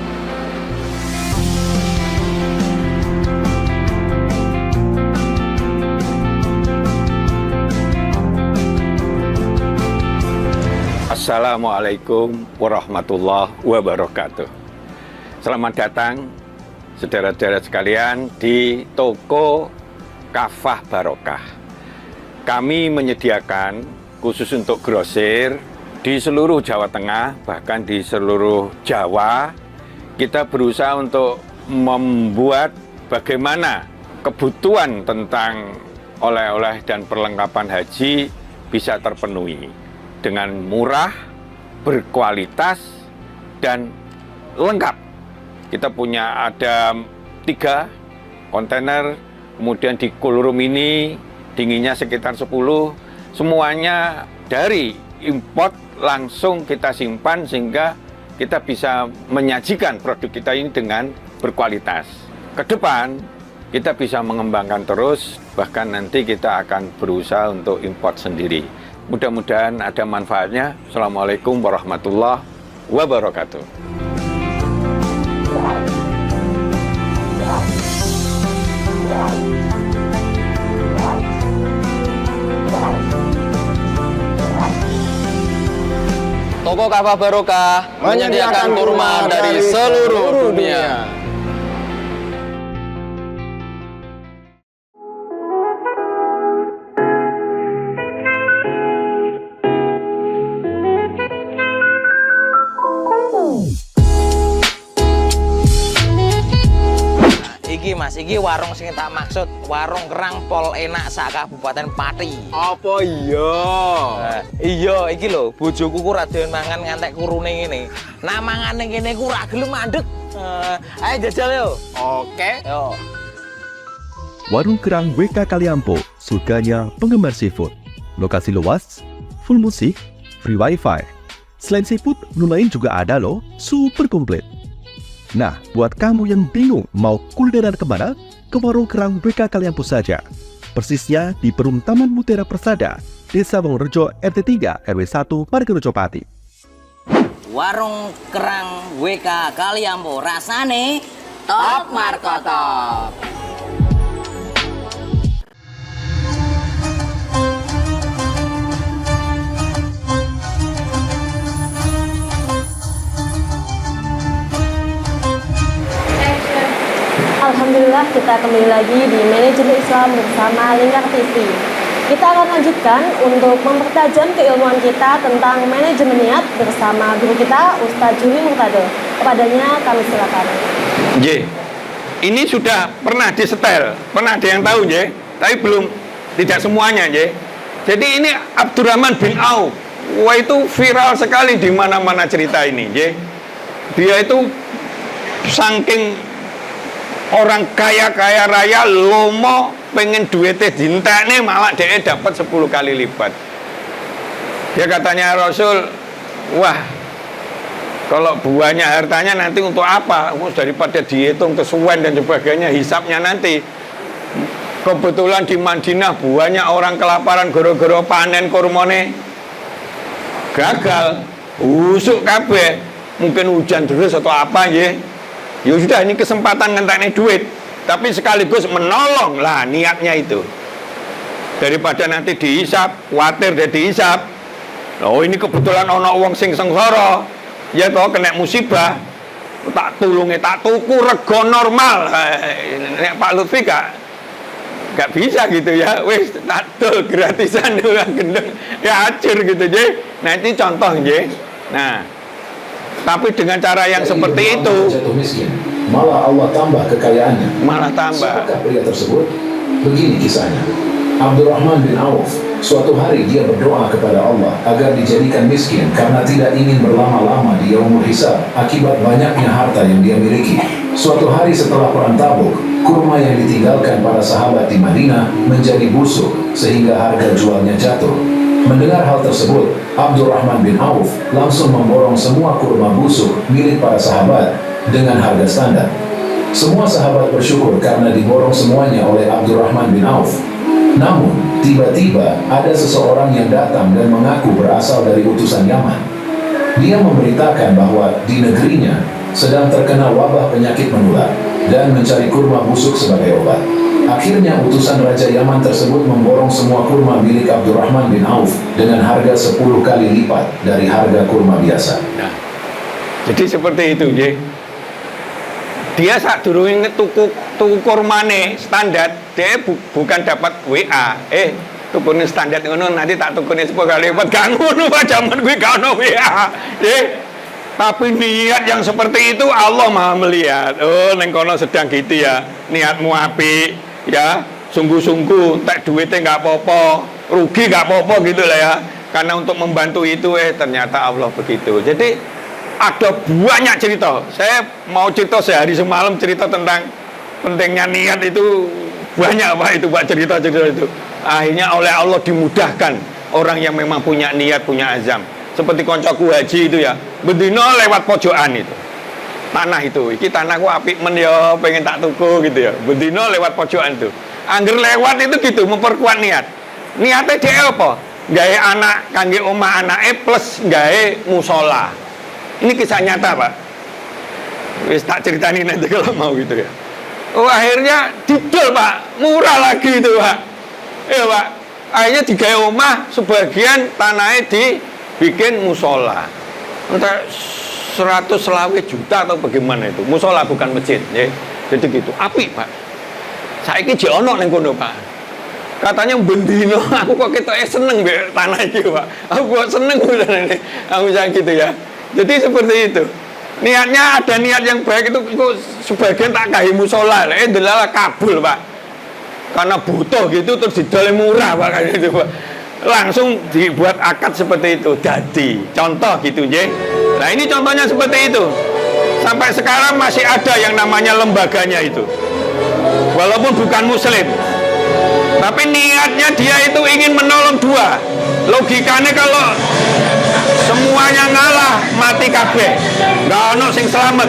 Assalamualaikum warahmatullahi wabarakatuh. Selamat datang saudara-saudara sekalian di toko Kafah Barokah. Kami menyediakan khusus untuk grosir di seluruh Jawa Tengah, bahkan di seluruh Jawa. Kita berusaha untuk membuat bagaimana kebutuhan tentang oleh-oleh dan perlengkapan haji bisa terpenuhi dengan murah, berkualitas, dan lengkap. Kita punya ada 3 kontainer, kemudian di cool room ini dinginnya sekitar 10, semuanya dari import langsung kita simpan sehingga kita bisa menyajikan produk kita ini dengan berkualitas. Ke depan kita bisa mengembangkan terus, bahkan nanti kita akan berusaha untuk import sendiri. Mudah-mudahan ada manfaatnya. Assalamualaikum warahmatullahi wabarakatuh. Toko Kafah Barokah menyediakan kurma dari seluruh dunia. Iki Mas, iki warung sing tak maksud, warung kerang pol enak sak Kabupaten Pati. Apa iya? Iya, iki lho, bojoku ku ra doyan mangan ngantek kurune ngene. Nak mangane kene ku ra gelem mandeg. Ayo jajal yo. Oke. Yo. Warung Kerang WK Kaliampo, surganya penggemar seafood. Lokasi luas, full musik, free wifi. Selain seafood, menu lain juga ada loh, super komplit. Nah, buat kamu yang bingung mau kulineran kemana, ke Warung Kerang WK Kaliampo saja. Persisnya di Perum Taman Mutiara Persada, Desa Wongorejo RT 3 RW 1 Margorejo Pati. Warung kerang WK Kaliampo, rasane top markotop. Alhamdulillah, kita kembali lagi di Manajemen Islam bersama Lingkar TV. Kita akan lanjutkan untuk mempertajam keilmuan kita tentang manajemen niat bersama guru kita Ustadz Juli Murtado. Kepadanya kami silakan. J, ini sudah pernah disetel, pernah ada yang tahu J, tapi belum, tidak semuanya J. Jadi ini Abdurrahman bin Auf, wah itu viral sekali di mana-mana cerita ini J. Dia itu saking orang kaya raya lomo pengen duitnya dintekne malah dia dapat 10 kali lipat. Dia katanya Rasul, wah kalau buahnya hartanya nanti untuk apa? Daripada dihitung kesuwen dan sebagainya, hisapnya nanti. Kebetulan di Madinah buahnya orang kelaparan goro-goro panen kurmane gagal, usuk kabeh, mungkin hujan terus atau apa ya. Ya sudah, ini kesempatan ngentekne duit, tapi sekaligus menolong lah niatnya itu. Daripada nanti dihisap, khawatir dia dihisap. Oh ini kebetulan ono wong sing sengsara, ya toh kena musibah, tak tulungi, tak tuku rego normal. Nek Pak Lutfi gak bisa gitu ya, wis tak tul gratisan orang gendeng, ya hancur gitu je. Nah ini contoh je. Nah. Tapi dengan cara yang seperti itu, jatuh miskin, malah Allah tambah kekayaannya. Malah tambah. Siapakah pria tersebut? Begini kisahnya. Abdurrahman bin Auf, suatu hari dia berdoa kepada Allah agar dijadikan miskin karena tidak ingin berlama-lama di yaumul hisab akibat banyaknya harta yang dia miliki. Suatu hari setelah perang Tabuk, kurma yang ditinggalkan para sahabat di Madinah menjadi busuk sehingga harga jualnya jatuh. Mendengar hal tersebut, Abdurrahman bin Auf langsung memborong semua kurma busuk milik para sahabat dengan harga standar. Semua sahabat bersyukur karena diborong semuanya oleh Abdurrahman bin Auf. Namun, tiba-tiba ada seseorang yang datang dan mengaku berasal dari utusan Yaman. Dia memberitakan bahwa di negerinya sedang terkena wabah penyakit menular dan mencari kurma busuk sebagai obat. Akhirnya utusan Raja Yaman tersebut memborong semua kurma milik Abdurrahman bin Auf dengan harga 10 kali lipat dari harga kurma biasa. Nah, jadi seperti itu, J. Dia saat durungin tuku kurmane standar, dia bukan dapat WA. Tukune standar ngono nanti tak tukune 10 kali lipat, gak ngono Pak, jaman kuwi gak ono WA. Tapi niat yang seperti itu Allah Maha melihat. Oh, neng kono sedang gitu ya. Niatmu apik. Ya, sungguh-sungguh, tak duitnya nggak apa-apa, rugi nggak apa-apa gitu lah ya. Karena untuk membantu itu, ternyata Allah begitu. Jadi ada banyak cerita. Saya mau cerita sehari semalam cerita tentang pentingnya niat itu banyak Pak itu Pak cerita-cerita itu. Akhirnya oleh Allah dimudahkan orang yang memang punya niat, punya azam. Seperti koncoku haji itu ya, bendino lewat pojokan itu. Tanah itu, iki tanahku apik men ya, pengen tak tuku gitu ya. Bendino lewat pojokan itu. Angger lewat itu gitu, memperkuat niat. Niatnya dia apa? gawe anak kangge omah anake plus gawe musola. Ini kisah nyata, Pak. Wis tak ceritani nanti kalau mau gitu ya. Oh, akhirnya didol, Pak. Murah lagi itu, Pak. Iya, Pak. Akhirnya digawe omah, sebagian tanahnya dibikin musola. Entah 120 juta atau bagaimana itu. Musola bukan masjid, ya. Jadi gitu. Apik, Pak. Saiki jek ono ning kono, Pak. Katanya bendino, aku kok ketoke seneng mbek tanah iki, Pak. Aku kok seneng beneran ini. Aku bilang gitu ya. Jadi seperti itu. Niatnya ada niat yang baik itu sebagian tak kahi musola, delalah kabul, Pak. Karena butuh gitu terus didol murah, Pak, kayak gitu, Pak. Langsung dibuat akad seperti itu. Jadi contoh gitu, nggih. Nah, ini contohnya seperti itu. Sampai sekarang masih ada yang namanya lembaganya itu. Walaupun bukan muslim. Tapi niatnya dia itu ingin menolong dua. Logikanya kalau semuanya ngalah, mati kabeh. Nggak ono sing selamat.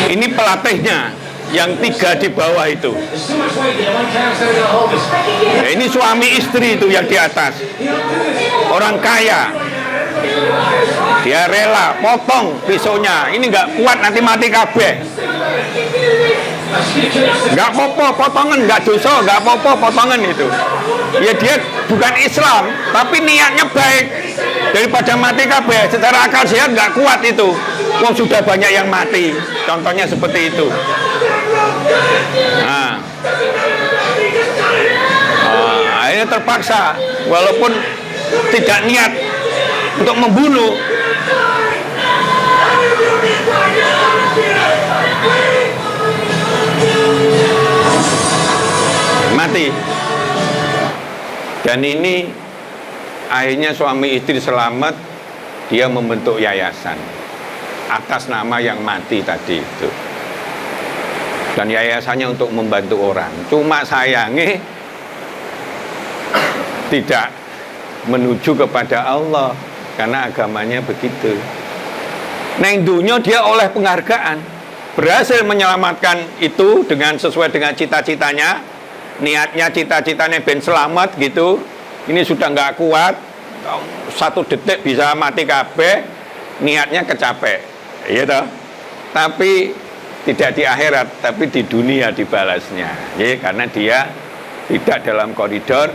Ini pelatihnya yang 3 di bawah itu. Ya, ini suami istri itu yang di atas. Orang kaya. Dia rela potong pisaunya. Ini nggak kuat nanti mati kabeh. Nggak apa-apa potongan, nggak dosa, nggak apa-apa potongan itu. Ya dia bukan Islam, tapi niatnya baik. Daripada mati kabeh, secara akal sehat nggak kuat itu. Wong sudah banyak yang mati. Contohnya seperti itu. Nah, akhirnya terpaksa, walaupun tidak niat untuk membunuh. Mati. Dan ini akhirnya suami istri selamat, dia membentuk yayasan atas nama yang mati tadi itu. Dan yayasannya untuk membantu orang. Cuma sayangnya tidak menuju kepada Allah karena agamanya begitu. Neng dunia dia oleh penghargaan, berhasil menyelamatkan itu dengan sesuai dengan cita-citanya. Niatnya cita-citanya ben selamat gitu. Ini sudah nggak kuat, 1 detik bisa mati kabeh, niatnya kecapek, gitu. Tapi tidak di akhirat, tapi di dunia dibalasnya, ya, karena dia tidak dalam koridor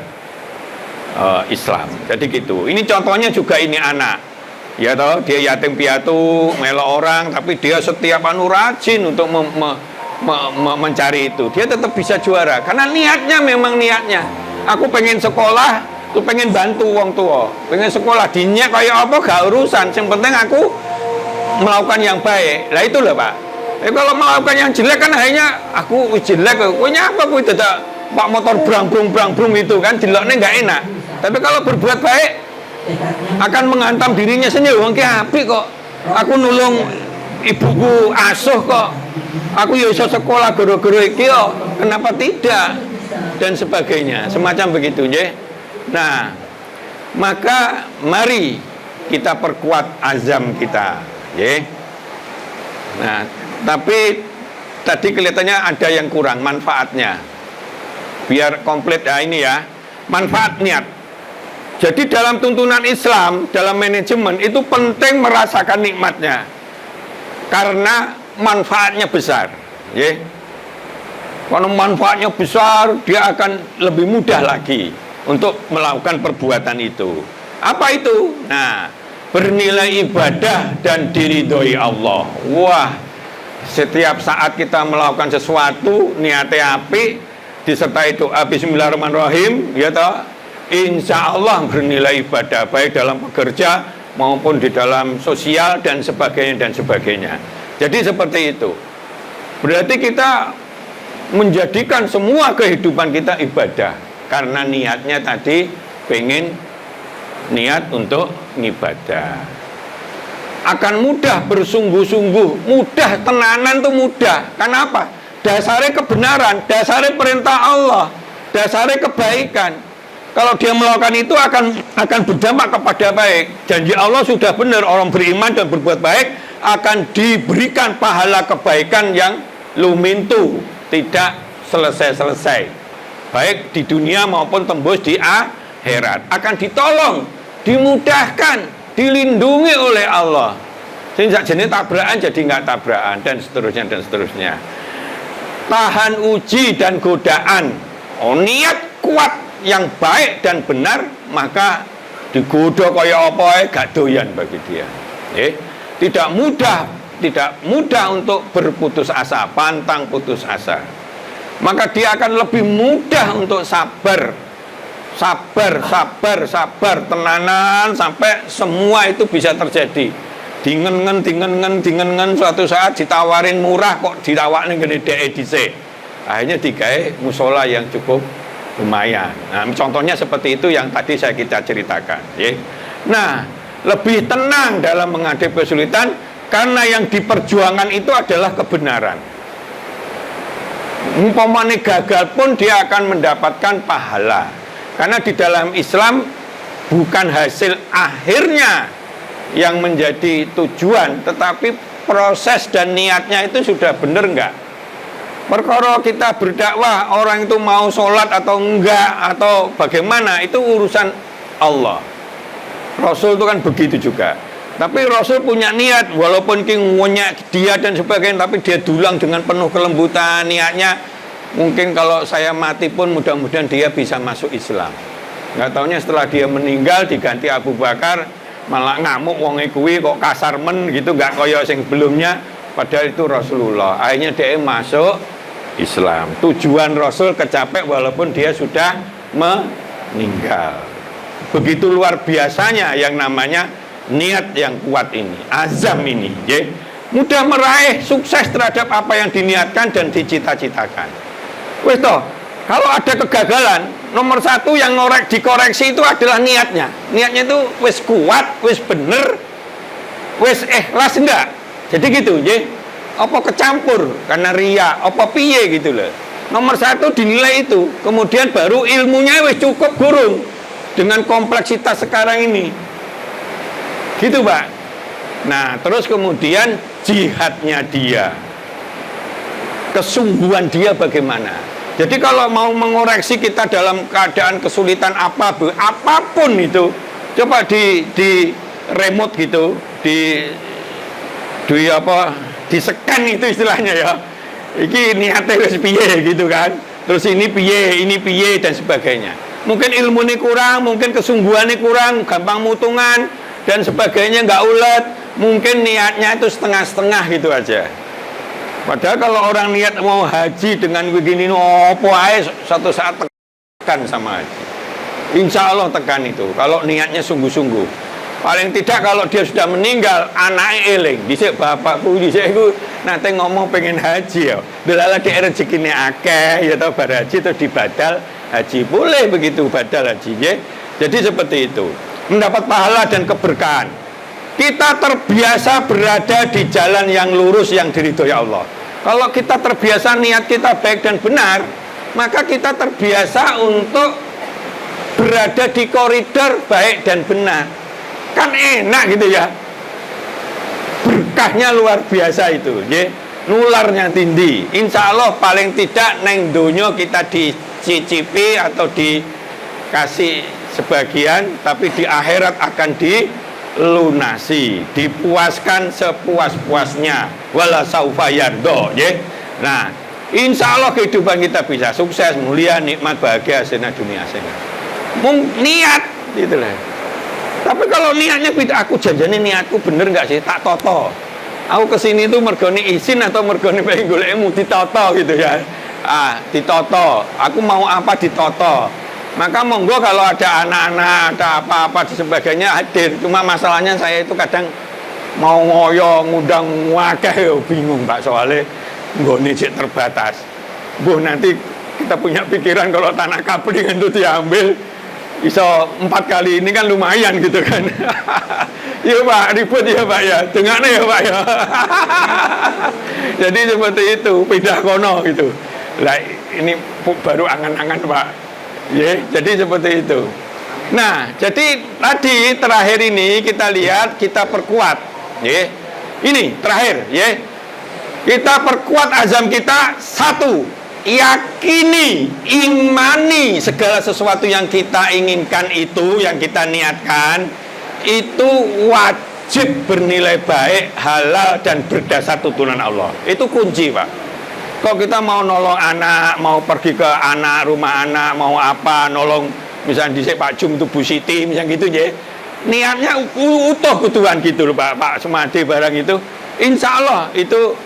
Islam. Jadi gitu. Ini contohnya juga ini anak, ya toh, dia yatim piatu, melok orang, tapi dia setiap rajin untuk mencari itu. Dia tetap bisa juara, karena niatnya memang niatnya. Aku pengen sekolah, tuh pengen bantu wong tua, pengen sekolah, dinya kayak apa gak urusan, yang penting aku melakukan yang baik. Lah itu loh, Pak. Kalau melakukan yang jelek kan akhirnya aku jelek, pokoknya apa aku tidak pak motor brang-brung itu kan diloknya nggak enak. Tapi kalau berbuat baik akan menghantam dirinya sendiri. Wong ki apik kok. Aku nulung ibuku asuh kok. Aku ya iso sekolah guru-guru iki kok. Kenapa tidak? Dan sebagainya. Semacam begitu, nggih. Nah, maka mari kita perkuat azam kita, nggih. Nah, tapi tadi kelihatannya ada yang kurang manfaatnya. Biar komplit ya ini ya. Manfaat niat. Jadi dalam tuntunan Islam, dalam manajemen itu penting merasakan nikmatnya, karena manfaatnya besar. Ya. Karena manfaatnya besar, dia akan lebih mudah lagi untuk melakukan perbuatan itu. Apa itu? Nah, bernilai ibadah dan diridhoi Allah. Wah, setiap saat kita melakukan sesuatu, niatnya api, disertai doa Bismillahirrahmanirrahim, ya toh, insya Allah bernilai ibadah, baik dalam bekerja maupun di dalam sosial dan sebagainya dan sebagainya. Jadi seperti itu. Berarti kita menjadikan semua kehidupan kita ibadah, karena niatnya tadi pengen niat untuk ibadah. Akan mudah bersungguh-sungguh, mudah tenanan tuh mudah. Kenapa? Dasarnya kebenaran, dasarnya perintah Allah, dasarnya kebaikan. Kalau dia melakukan itu akan berdampak kepada baik. Janji Allah sudah benar, orang beriman dan berbuat baik akan diberikan pahala kebaikan yang lumintu, tidak selesai-selesai, baik di dunia maupun tembus di akhirat. Akan ditolong, dimudahkan, dilindungi oleh Allah. Sehingga jenis tabrakan jadi nggak tabrakan, dan seterusnya dan seterusnya. Tahan uji dan godaan. Niat kuat yang baik dan benar, maka digoda kaya apa gak doyan bagi dia. Tidak mudah untuk berputus asa, pantang putus asa. Maka dia akan lebih mudah untuk sabar, tenanan sampai semua itu bisa terjadi. Dingen suatu saat ditawarin murah kok ditawarin gede dhisik. Akhirnya digawe musola yang cukup lumayan. Nah, contohnya seperti itu yang tadi kita ceritakan. Nah, lebih tenang dalam menghadapi kesulitan, karena yang diperjuangkan itu adalah kebenaran. Umpamanya gagal pun dia akan mendapatkan pahala, karena di dalam Islam bukan hasil akhirnya yang menjadi tujuan, tetapi proses dan niatnya itu sudah benar enggak. Perkara kita berdakwah, orang itu mau sholat atau enggak atau bagaimana, itu urusan Allah. Rasul itu kan begitu juga. Tapi Rasul punya niat, walaupun kingunya dia dan sebagainya, tapi dia dulang dengan penuh kelembutan niatnya. Mungkin kalau saya mati pun mudah-mudahan dia bisa masuk Islam. Nggak taunya setelah dia meninggal diganti Abu Bakar, malah ngamuk wonge kuwi kok kasar men gitu, nggak kaya sing sebelumnya. Padahal itu Rasulullah. Akhirnya dia masuk Islam. Tujuan Rasul kecapai walaupun dia sudah meninggal. Begitu luar biasanya yang namanya niat yang kuat ini, azam ini, mudah meraih sukses terhadap apa yang diniatkan dan dicita-citakan. Wes toh, kalau ada kegagalan, nomor satu yang dikoreksi itu adalah niatnya. Niatnya itu wes kuat, wes bener, wes ikhlas enggak. Jadi gitu, apa kecampur karena ria, apa piye gitu loh. Nomor satu dinilai itu, kemudian baru ilmunya wes cukup gurung dengan kompleksitas sekarang ini. Gitu, Pak. Nah, terus kemudian jihadnya dia, kesungguhan dia bagaimana. Jadi kalau mau mengoreksi kita dalam keadaan kesulitan apapun itu, coba di remote gitu, di-scan itu istilahnya ya. Iki niatnya wis piye gitu kan. Terus ini piye dan sebagainya. Mungkin ilmu ini kurang, mungkin kesungguhan ini kurang, gampang mutungan dan sebagainya, nggak ulet. Mungkin niatnya itu setengah-setengah gitu aja. Padahal kalau orang niat mau haji dengan begini, apa aja satu saat tekan sama haji. Insya Allah tekan itu. Kalau niatnya sungguh-sungguh. Paling tidak kalau dia sudah meninggal, anaknya eling. Dhisik bapakku dhisik iku nate ngomong pengen haji ya. Delala dhek rezekine akeh ya tau bar haji terus dibadal haji. Boleh begitu badal haji ya. Jadi seperti itu. Mendapat pahala dan keberkahan. Kita terbiasa berada di jalan yang lurus yang diridhoi Allah. Kalau kita terbiasa niat kita baik dan benar, maka kita terbiasa untuk berada di koridor baik dan benar. Kan enak gitu ya, berkahnya luar biasa itu ya. Nularnya tinggi. Insya Allah paling tidak neng donya kita dicicipi atau dikasih sebagian, tapi di akhirat akan dilunasi, dipuaskan sepuas-puasnya. Wala saufa yardo, ya. Nah, insya Allah kehidupan kita bisa sukses, mulia, nikmat, bahagia, senang dunia akhirat. Niat, gitu lah. Tapi kalau niatnya beda, aku janjane niatku bener nggak sih? Tak toto. Aku kesini tuh mergoni izin atau mergoni pengen golekmu ditoto gitu ya. Ditoto. Aku mau apa ditoto. Maka monggo kalau ada anak-anak, ada apa-apa dan sebagainya hadir. Cuma masalahnya saya itu kadang mau ngoyo, ngundang wakeh, bingung Pak soalnya nggone cek terbatas. Nanti kita punya pikiran kalau tanah kapling itu diambil iso 4 kali ini kan lumayan gitu kan. Iya Pak, ribut ya Pak ya, dengarnya ya Pak ya. Jadi seperti itu, pindah kono gitu. Lah ini baru angan-angan Pak. Ya, jadi seperti itu. Nah, jadi tadi terakhir ini kita lihat, kita perkuat. Ya, ini terakhir ya. Kita perkuat azam kita, satu, yakini, imani segala sesuatu yang kita inginkan itu, yang kita niatkan itu wajib bernilai baik, halal dan berdasar tuntunan Allah. Itu kunci Pak. Kalau kita mau nolong anak, mau pergi ke anak, rumah anak, mau apa, nolong misalnya di Pak Jum itu Bu Siti misalnya gitu ya, niatnya utuh kutuan gitu loh Pak Sumadi barang itu, insya Allah itu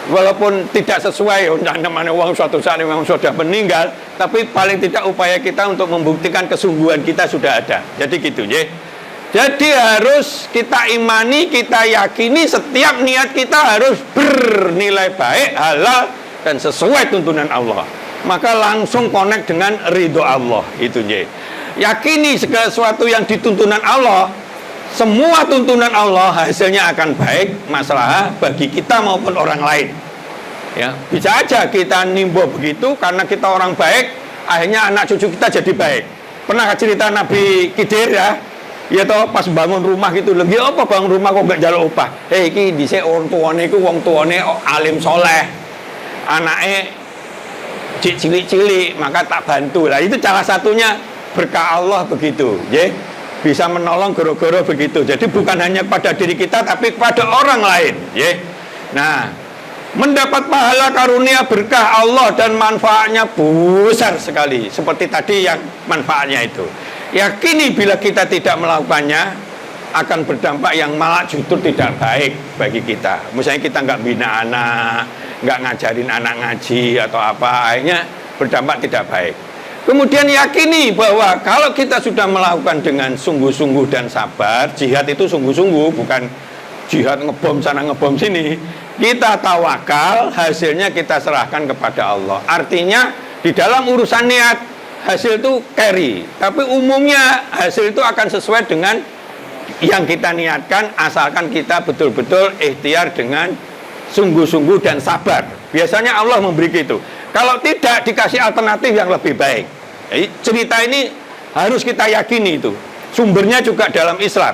walaupun tidak sesuai, mana uang suatu saat memang sudah meninggal, tapi paling tidak upaya kita untuk membuktikan kesungguhan kita sudah ada. Jadi gitu ya. Jadi harus kita imani, kita yakini setiap niat kita harus bernilai baik, halal dan sesuai tuntunan Allah. Maka langsung connect dengan ridho Allah itu ya. Yakini segala sesuatu yang dituntunan Allah, semua tuntunan Allah hasilnya akan baik, masalah bagi kita maupun orang lain. Ya, bisa aja kita nimbo begitu karena kita orang baik, akhirnya anak cucu kita jadi baik. Pernah cerita Nabi Khidir ya? Ya toh pas bangun rumah gitu, lagi apa bangun rumah kok gak jaluk upah? Iki dhisik orang tuane iku wong tuane alim soleh. Anake cilik-cilik, maka tak bantu. Lah itu salah satunya berkah Allah begitu, ya. Bisa menolong goro-goro begitu. Jadi bukan hanya pada diri kita tapi pada orang lain, ya. Nah, mendapat pahala karunia berkah Allah dan manfaatnya besar sekali. Seperti tadi yang manfaatnya itu. Yakini bila kita tidak melakukannya akan berdampak yang malah justru tidak baik bagi kita. Misalnya kita nggak bina anak, nggak ngajarin anak ngaji atau apa, akhirnya berdampak tidak baik. Kemudian yakini bahwa kalau kita sudah melakukan dengan sungguh-sungguh dan sabar, jihad itu sungguh-sungguh, bukan jihad ngebom sana ngebom sini. Kita tawakal, hasilnya kita serahkan kepada Allah. Artinya di dalam urusan niat, hasil itu carry. Tapi umumnya hasil itu akan sesuai dengan yang kita niatkan, asalkan kita betul-betul ikhtiar dengan sungguh-sungguh dan sabar. Biasanya Allah memberi itu. Kalau tidak, dikasih alternatif yang lebih baik. Jadi cerita ini harus kita yakini itu. Sumbernya juga dalam Islam.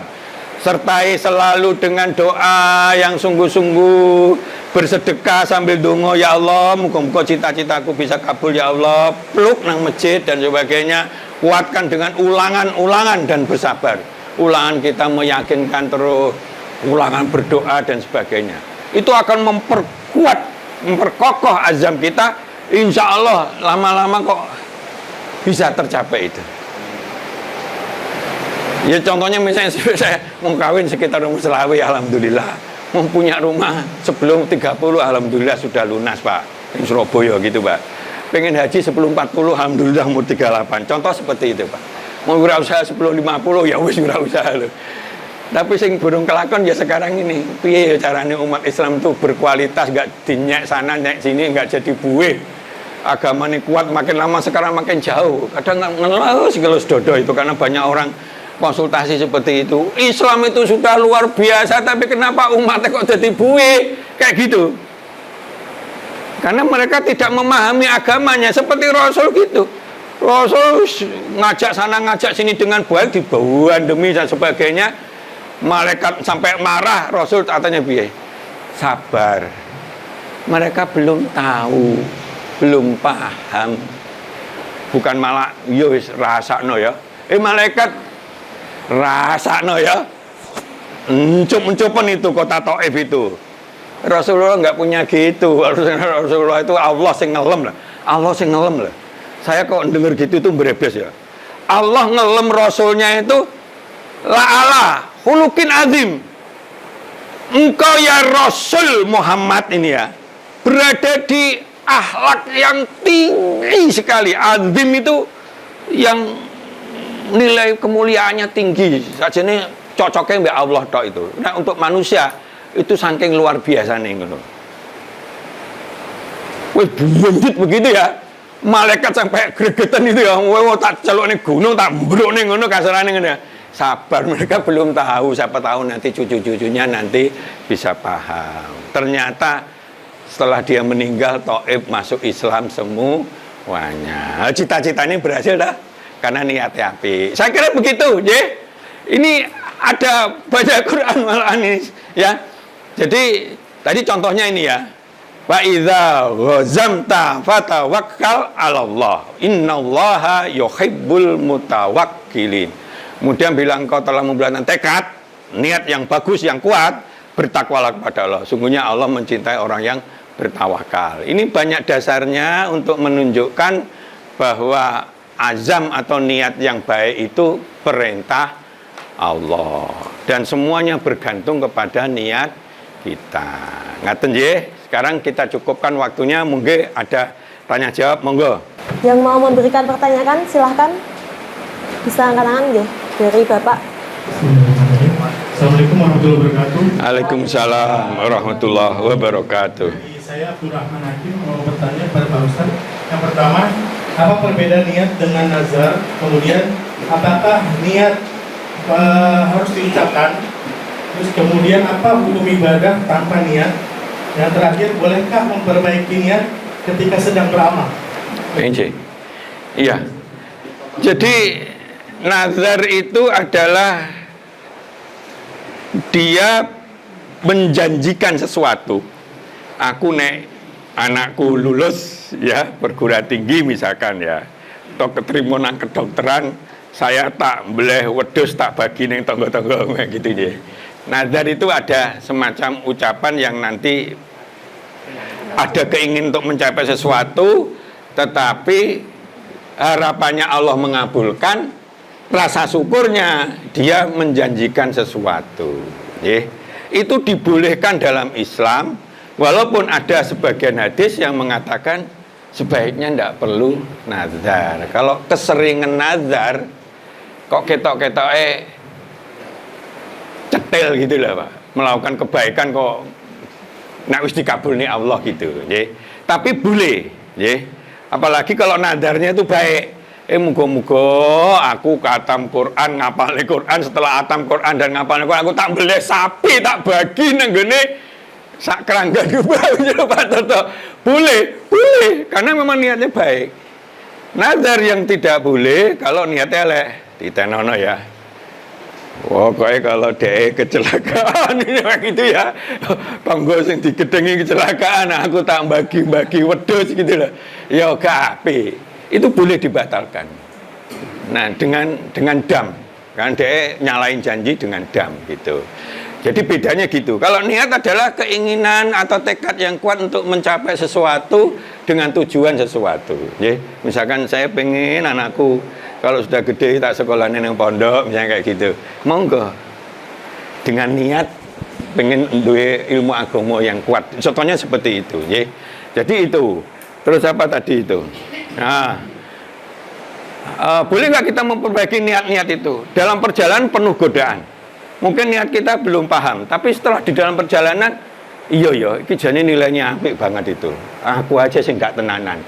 Sertai selalu dengan doa yang sungguh-sungguh, bersedekah sambil dongo, ya Allah, muka-muka cita-citaku bisa kabul ya Allah, peluk nang masjid dan sebagainya. Kuatkan dengan ulangan-ulangan dan bersabar. Ulangan kita meyakinkan terus, ulangan berdoa dan sebagainya. Itu akan memperkuat, memperkokoh azam kita. Insya Allah lama-lama kok bisa tercapai itu. Ya contohnya misalnya saya mau kawin sekitar umur Selawi, alhamdulillah. Mau punya rumah sebelum 30, alhamdulillah sudah lunas Pak. Di Surabaya gitu Pak. Pengen haji sebelum 40, alhamdulillah umur 38. Contoh seperti itu Pak. Mau wirausaha sebelum 50, ya wis wirausaha loh. Tapi sing burung kelakon ya sekarang ini. Piye caranya umat Islam itu berkualitas, gak dinyek sana nyek sini, gak jadi buih. Agama ini kuat, makin lama sekarang makin jauh. Kadang ngelus dodo itu karena banyak orang konsultasi seperti itu. Islam itu sudah luar biasa, tapi kenapa umatnya kok jadi buih kayak gitu? Karena mereka tidak memahami agamanya seperti Rasul gitu. Rasul ngajak sana ngajak sini dengan baik, dibawa demi dan sebagainya. Malaikat sampai marah, Rasul katanya biaya sabar. Mereka belum tahu, belum paham. Bukan malah yo rasakno ya. Malaikat rasakno ya. Mencup-mencupan itu kota Taif itu. Rasulullah nggak punya gitu. Rasulullah itu Allah sing ngelem lah. Allah sing ngelem lah. Saya kok denger gitu itu berebes ya. Allah ngelem Rasulnya itu la'ala hulukin azim. Engkau ya Rasul Muhammad ini ya berada di akhlak yang tinggi sekali. Azim itu yang nilai kemuliaannya tinggi. Sajane cocoknya mbak Allah tok itu. Nah untuk manusia itu saking luar biasa nih ngono. Wih bunjit begitu ya. Malaikat sampai gregetan itu ya. Wah tak celuk ning gunung tak mbruk ning ngono kasarane ngono ya. Sabar, mereka belum tahu, siapa tahu nanti cucu-cucunya nanti bisa paham. Ternyata setelah dia meninggal Taif masuk Islam semuanya. Cita-citanya berhasil dah karena niatnya api. Saya kira begitu, ya. Ini ada baca Quran malah ini, ya. Jadi tadi contohnya ini ya. Wa idza ghazamta fatawakkal 'alallah. Innallaha yuhibbul mutawakkilin. Kemudian bilang kau telah membulatkan tekad, niat yang bagus, yang kuat, bertakwalah kepada Allah. Sungguhnya Allah mencintai orang yang bertawakal. Ini banyak dasarnya untuk menunjukkan bahwa azam atau niat yang baik itu perintah Allah. Dan semuanya bergantung kepada niat kita. Ngaten nggih? Sekarang kita cukupkan waktunya, mungkin ada tanya jawab, monggo. Yang mau memberikan pertanyaan silahkan. Bisa angkat tangan nggih dari Bapak. Assalamualaikum warahmatullahi wabarakatuh. Waalaikumsalam warahmatullahi wabarakatuh. Saya Abdurrahman Hakim mau bertanya pada Pak Ustaz. Yang pertama, apa perbedaan niat dengan nazar? Kemudian, apakah niat harus diucapkan? Terus kemudian apa hukum ibadah tanpa niat? Yang terakhir, bolehkah memperbaiki niat ketika sedang beramal? Iya. Jadi nazar itu adalah dia menjanjikan sesuatu. Aku nek anakku lulus ya perguruan tinggi misalkan ya, atau keterima nang kedokteran, saya tak beleh wedhus tak bagi ning tangga-tangga gitu ya. Nazar itu ada semacam ucapan yang nanti ada keinginan untuk mencapai sesuatu, tetapi harapannya Allah mengabulkan, rasa syukurnya dia menjanjikan sesuatu. Itu dibolehkan dalam Islam, walaupun ada sebagian hadis yang mengatakan sebaiknya tidak perlu nazar. Kalau keseringan nazar, kok ketok-ketok cetil gitu lah Pak, melakukan kebaikan kok nak wis dikabulni Allah gitu. Tapi boleh, apalagi kalau nadarnya itu baik. Muga-muga aku katam Quran, ngapalne Quran, setelah atam Quran dan ngapalne Quran aku tak beleh sapi, tak bagi nang gone sak kerangga Pak Toto. Boleh, karena memang niatnya baik. Nazar yang tidak boleh kalau niatnya elek, ditenono ya. Pokoknya kalau dia kecelakaan ini gitu ya, tangga sing digedengi kecelakaan, aku tak bagi-bagi wedhus gitu loh. Ya gak apik. Itu boleh dibatalkan. Nah, dengan dam. Kan dia nyalain janji dengan dam gitu. Jadi bedanya gitu. Kalau niat adalah keinginan atau tekad yang kuat untuk mencapai sesuatu dengan tujuan sesuatu. Misalkan saya pengen anakku kalau sudah gede tak sekolahin yang pondok, misalnya kayak gitu. Monggo. Dengan niat pengen duwe ilmu agama yang kuat. Contohnya seperti itu. Jadi itu. Terus apa tadi itu? Nah, boleh nggak kita memperbaiki niat-niat itu? Dalam perjalanan penuh godaan. Mungkin niat kita belum paham, tapi setelah di dalam perjalanan, iya, iki jane nilainya apik banget itu. Aku aja sih nggak tenanan.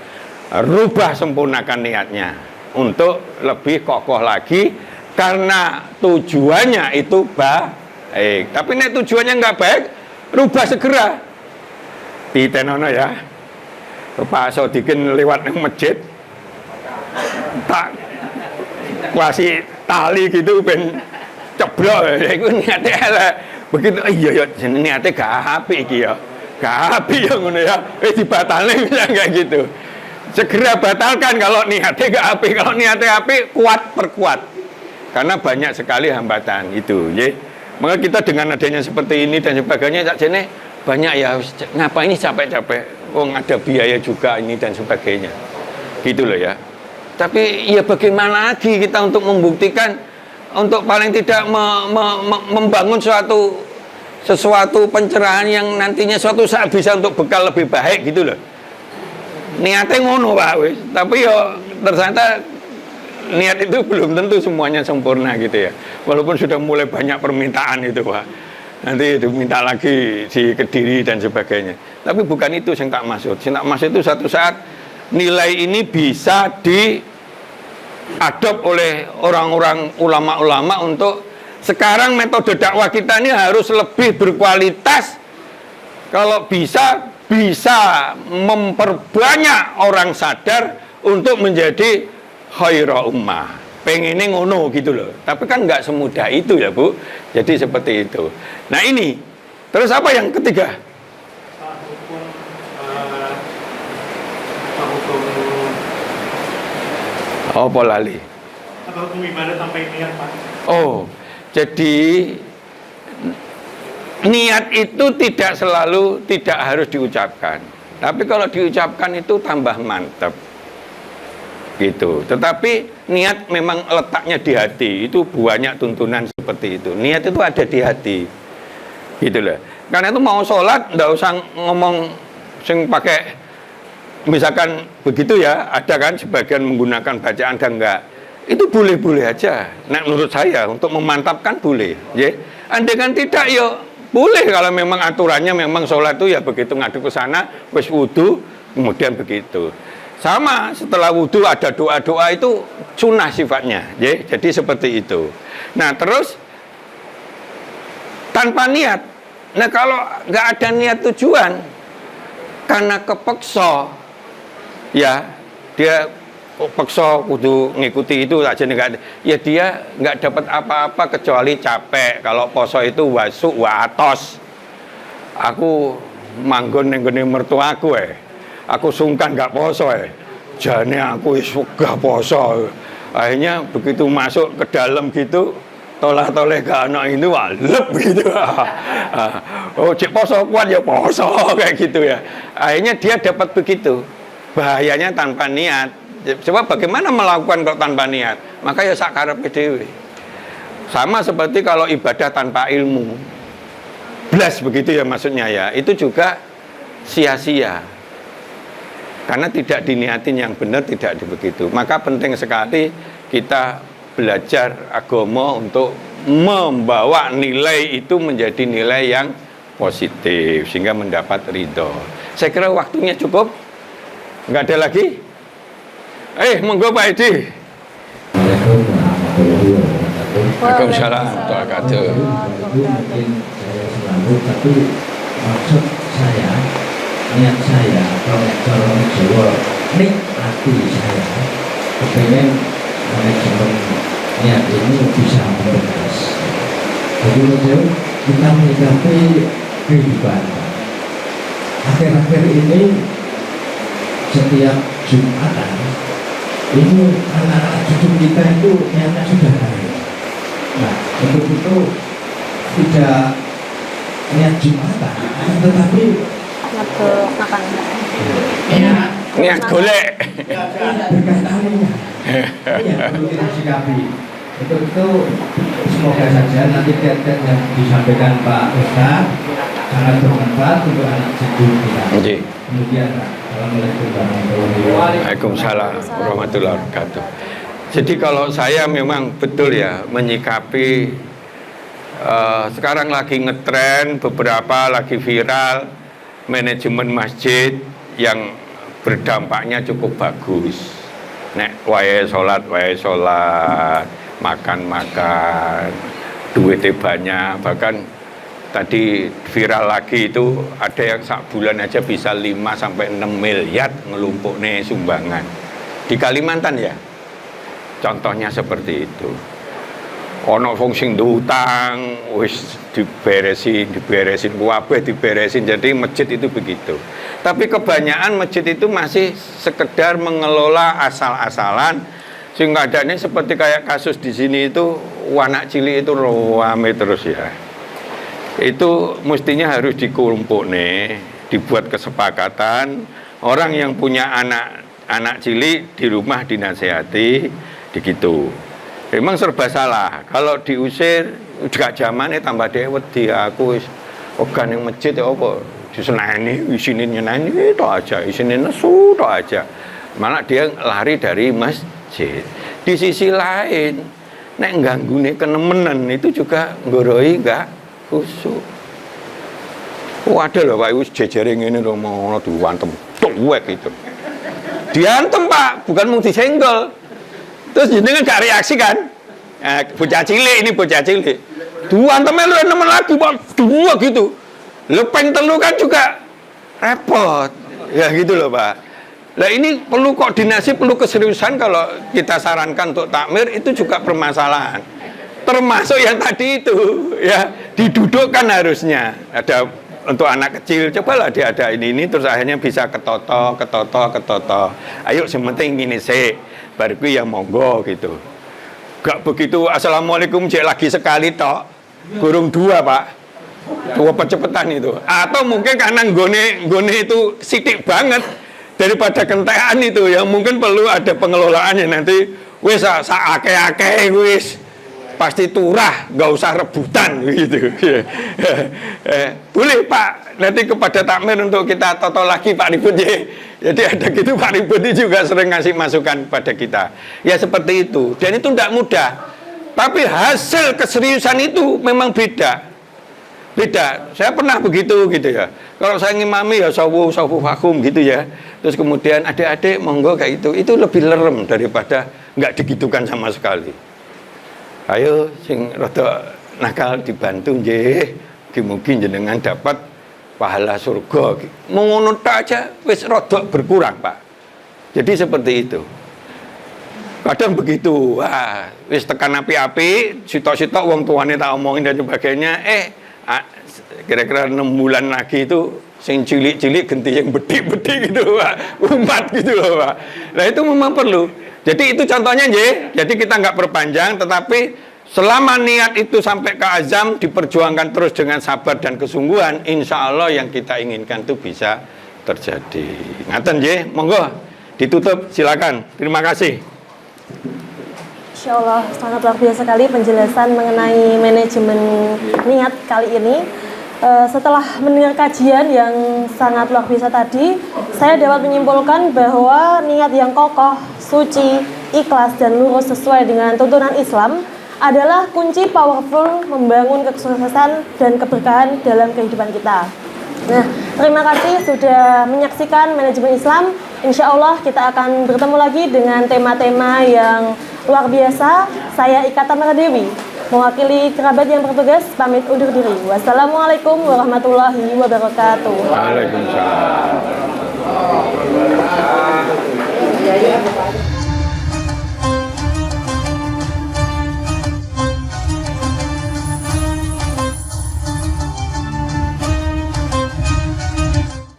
Rubah sempurnakan niatnya untuk lebih kokoh lagi, karena tujuannya itu baik. Tapi nek tujuannya nggak baik, rubah segera. Ditenono ya. Pak Sodikin lewat yang masjid tak kuasi tali gitu ben ceblok ya itu niatnya lah begitu. Iya niatnya gak apik iki ya, gak apik ya ngono ya, dibatalin bisa kayak gitu. Segera batalkan kalau niatnya gak apik. Kalau niatnya apik, kuat perkuat. karena banyak sekali hambatan itu, ya. Maka kita dengan adanya seperti ini dan sebagainya, sakjane banyak ya, ngapa ini capek-capek, ada biaya juga ini dan sebagainya, gitu loh ya. Tapi ya bagaimana lagi kita untuk membuktikan, untuk paling tidak membangun sesuatu pencerahan yang nantinya suatu saat bisa untuk bekal lebih baik gitu loh. Niatnya ngono Pak wis, tapi ya ternyata niat itu belum tentu semuanya sempurna gitu ya. Walaupun sudah mulai banyak permintaan itu Pak. Nanti diminta lagi di Kediri dan sebagainya. Tapi bukan itu yang tak maksud. Yang tak maksud itu suatu saat nilai ini bisa diadop oleh orang-orang ulama-ulama untuk sekarang metode dakwah kita ini harus lebih berkualitas. Kalau bisa memperbanyak orang sadar untuk menjadi khaira ummah. Pengennya ngono gitu loh. Tapi kan nggak semudah itu ya Bu. Jadi seperti itu. Nah ini. Terus apa yang ketiga? Oh polali. Atau hukum ibadah tanpa niat Pak. Oh, jadi niat itu tidak harus diucapkan. Tapi kalau diucapkan itu tambah mantap. Gitu. Tetapi niat memang letaknya di hati. Itu banyak tuntunan seperti itu. Niat itu ada di hati. Gitu loh. Karena itu mau sholat enggak usah ngomong sing pakai misalkan begitu ya, ada kan sebagian menggunakan bacaan dan enggak. Itu boleh-boleh aja. Nah, menurut saya untuk memantapkan boleh, ya. Andai kan tidak ya boleh kalau memang aturannya memang sholat itu ya begitu ngadep ke sana, wis wudu, kemudian begitu. Sama setelah wudu ada doa-doa itu sunnah sifatnya, ya. Jadi seperti itu. Nah, terus tanpa niat. Nah, kalau nggak ada niat tujuan karena kepeksa, ya dia paksa kudu ngikuti itu aja enggak, ya dia nggak dapat apa-apa kecuali capek. Kalau poso itu wasuk wa atos. Aku manggon ning gone mertuaku aku sungkan nggak poso jane aku suka poso. Akhirnya begitu masuk ke dalam gitu toleh-toleh ke anak ini walep gitu. Oh cek poso kuat ya poso kayak gitu ya. Akhirnya dia dapat begitu. Bahayanya tanpa niat. Sebab bagaimana melakukan kalau tanpa niat? Maka ya sakarepe dhewe. Sama seperti kalau ibadah tanpa ilmu. Blas begitu ya maksudnya ya. Itu juga sia-sia. Karena tidak diniatin yang benar, tidak begitu. Maka penting sekali kita belajar agama untuk membawa nilai itu menjadi nilai yang positif sehingga mendapat ridho. Saya kira waktunya cukup. Enggak ada lagi? Monggo Pak Edi. Waalaikumsalam warahmatullahi wabarakatuh. Mungkin saya selalu, tapi maksud saya, niat saya, kalau orang Jawa, nik hati saya, kepengen manajemen niat ini bisa membekas. Jadi menurut kita menyikapi kehidupan. Akhir-akhir ini setiap Jumatan ini anak-anak cucu kita itu niatnya sudah baik. Nah, untuk itu tidak niat Jumatan, tetapi makan. Niat golek. Berkali-kalinya. Ini yang perlu kita sikapi. Itu semoga saja nanti tiap-tiap yang disampaikan Pak Ustaz sangat bermanfaat untuk anak cucu kita. Kemudian Waalaikumsalam warahmatullahi wabarakatuh. Jadi kalau saya memang betul ya menyikapi sekarang lagi ngetren, beberapa lagi viral manajemen masjid yang berdampaknya cukup bagus. Nek wae sholat, makan, duitnya banyak, bahkan tadi viral lagi itu ada yang sak bulan aja bisa 5 sampai 6 miliar ngelumpukne sumbangan di Kalimantan ya. Contohnya seperti itu. Ono fungsi utang wis diberesin kabeh diberesin. Jadi masjid itu begitu. Tapi kebanyakan masjid itu masih sekedar mengelola asal-asalan Sing keadaannya seperti kayak kasus di sini itu anak cilik itu rame terus ya. Itu mestinya harus dikumpul nih, dibuat kesepakatan orang yang punya anak cilik di rumah dinasehati, begitu. Memang serba salah. Kalau diusir juga zamannya tambah dewet dia aku ogan yang masjid ya apa disenani, isinin nyenani itu aja, isinin nesu itu aja. Malah dia lari dari masjid. Di sisi lain, nek ganggunya kenemenan itu juga nggoroi enggak khusyuk. Ada loh Pak, itu jejering ini loh, mau diwantem, tuwek itu. Diantem Pak, bukan mau disenggol. Terus jenengan gak reaksi kan? Bocah cilik ini bocah cilik. Diantemnya lu nemen lagi Pak, dua gitu. Lepeng telu kan juga repot. Ya gitu loh Pak. Nah ini perlu koordinasi, perlu keseriusan. Kalau kita sarankan untuk takmir itu juga permasalahan. Termasuk yang tadi itu ya didudukkan harusnya. Ada untuk anak kecil, cobalah diadain ini terus akhirnya bisa ketoto. Ayo sementing ini sih, baru yang monggo gitu. Gak begitu assalamualaikum cek lagi sekali tok, kurung dua Pak, dua percepatan itu. Atau mungkin karena nggone itu sitik banget. Daripada kentekan itu yang mungkin perlu ada pengelolaannya nanti wis saake-ake wis pasti turah, nggak usah rebutan gitu. Boleh Pak, nanti kepada takmir untuk kita toto lagi Pak Ribut ya. Jadi ada gitu Pak Ribut juga sering ngasih masukan pada kita. Ya seperti itu. Dan itu tidak mudah. Tapi hasil keseriusan itu memang beda. Saya pernah begitu gitu ya. Kalau saya ngimami ya sawu vakum gitu ya. Terus kemudian adik-adik monggo kayak itu lebih lerem daripada nggak digitukan sama sekali. Ayo sing rada nakal dibantu nggih. Mungkin jenengan dapat pahala surga. Mengono aja wis rada berkurang, Pak. Jadi seperti itu. Kadang begitu, wah, wis tekan api-api, sitok-sitok wong tuane tak omongin dan sebagainya, kira-kira 6 bulan lagi itu sing cilik-cilik ganti yang bedik-bedik gitu Pak, umat gitu loh Pak. Nah itu memang perlu. Jadi itu contohnya jadi kita nggak perpanjang, tetapi selama niat itu sampai ke azam diperjuangkan terus dengan sabar dan kesungguhan, insya Allah yang kita inginkan itu bisa terjadi. Ngaten monggo ditutup silakan. Terima kasih. Insya Allah sangat luar biasa sekali penjelasan mengenai manajemen niat kali ini. Setelah mendengar kajian yang sangat luar biasa tadi, saya dapat menyimpulkan bahwa niat yang kokoh, suci, ikhlas, dan lurus sesuai dengan tuntunan Islam adalah kunci powerful membangun kesuksesan dan keberkahan dalam kehidupan kita. Nah, terima kasih sudah menyaksikan Manajemen Islam. Insya Allah kita akan bertemu lagi dengan tema-tema yang luar biasa. Saya Ika Tamara Dewi, mewakili kerabat yang bertugas, pamit undur diri. Wassalamualaikum warahmatullahi wabarakatuh. Waalaikumsalam.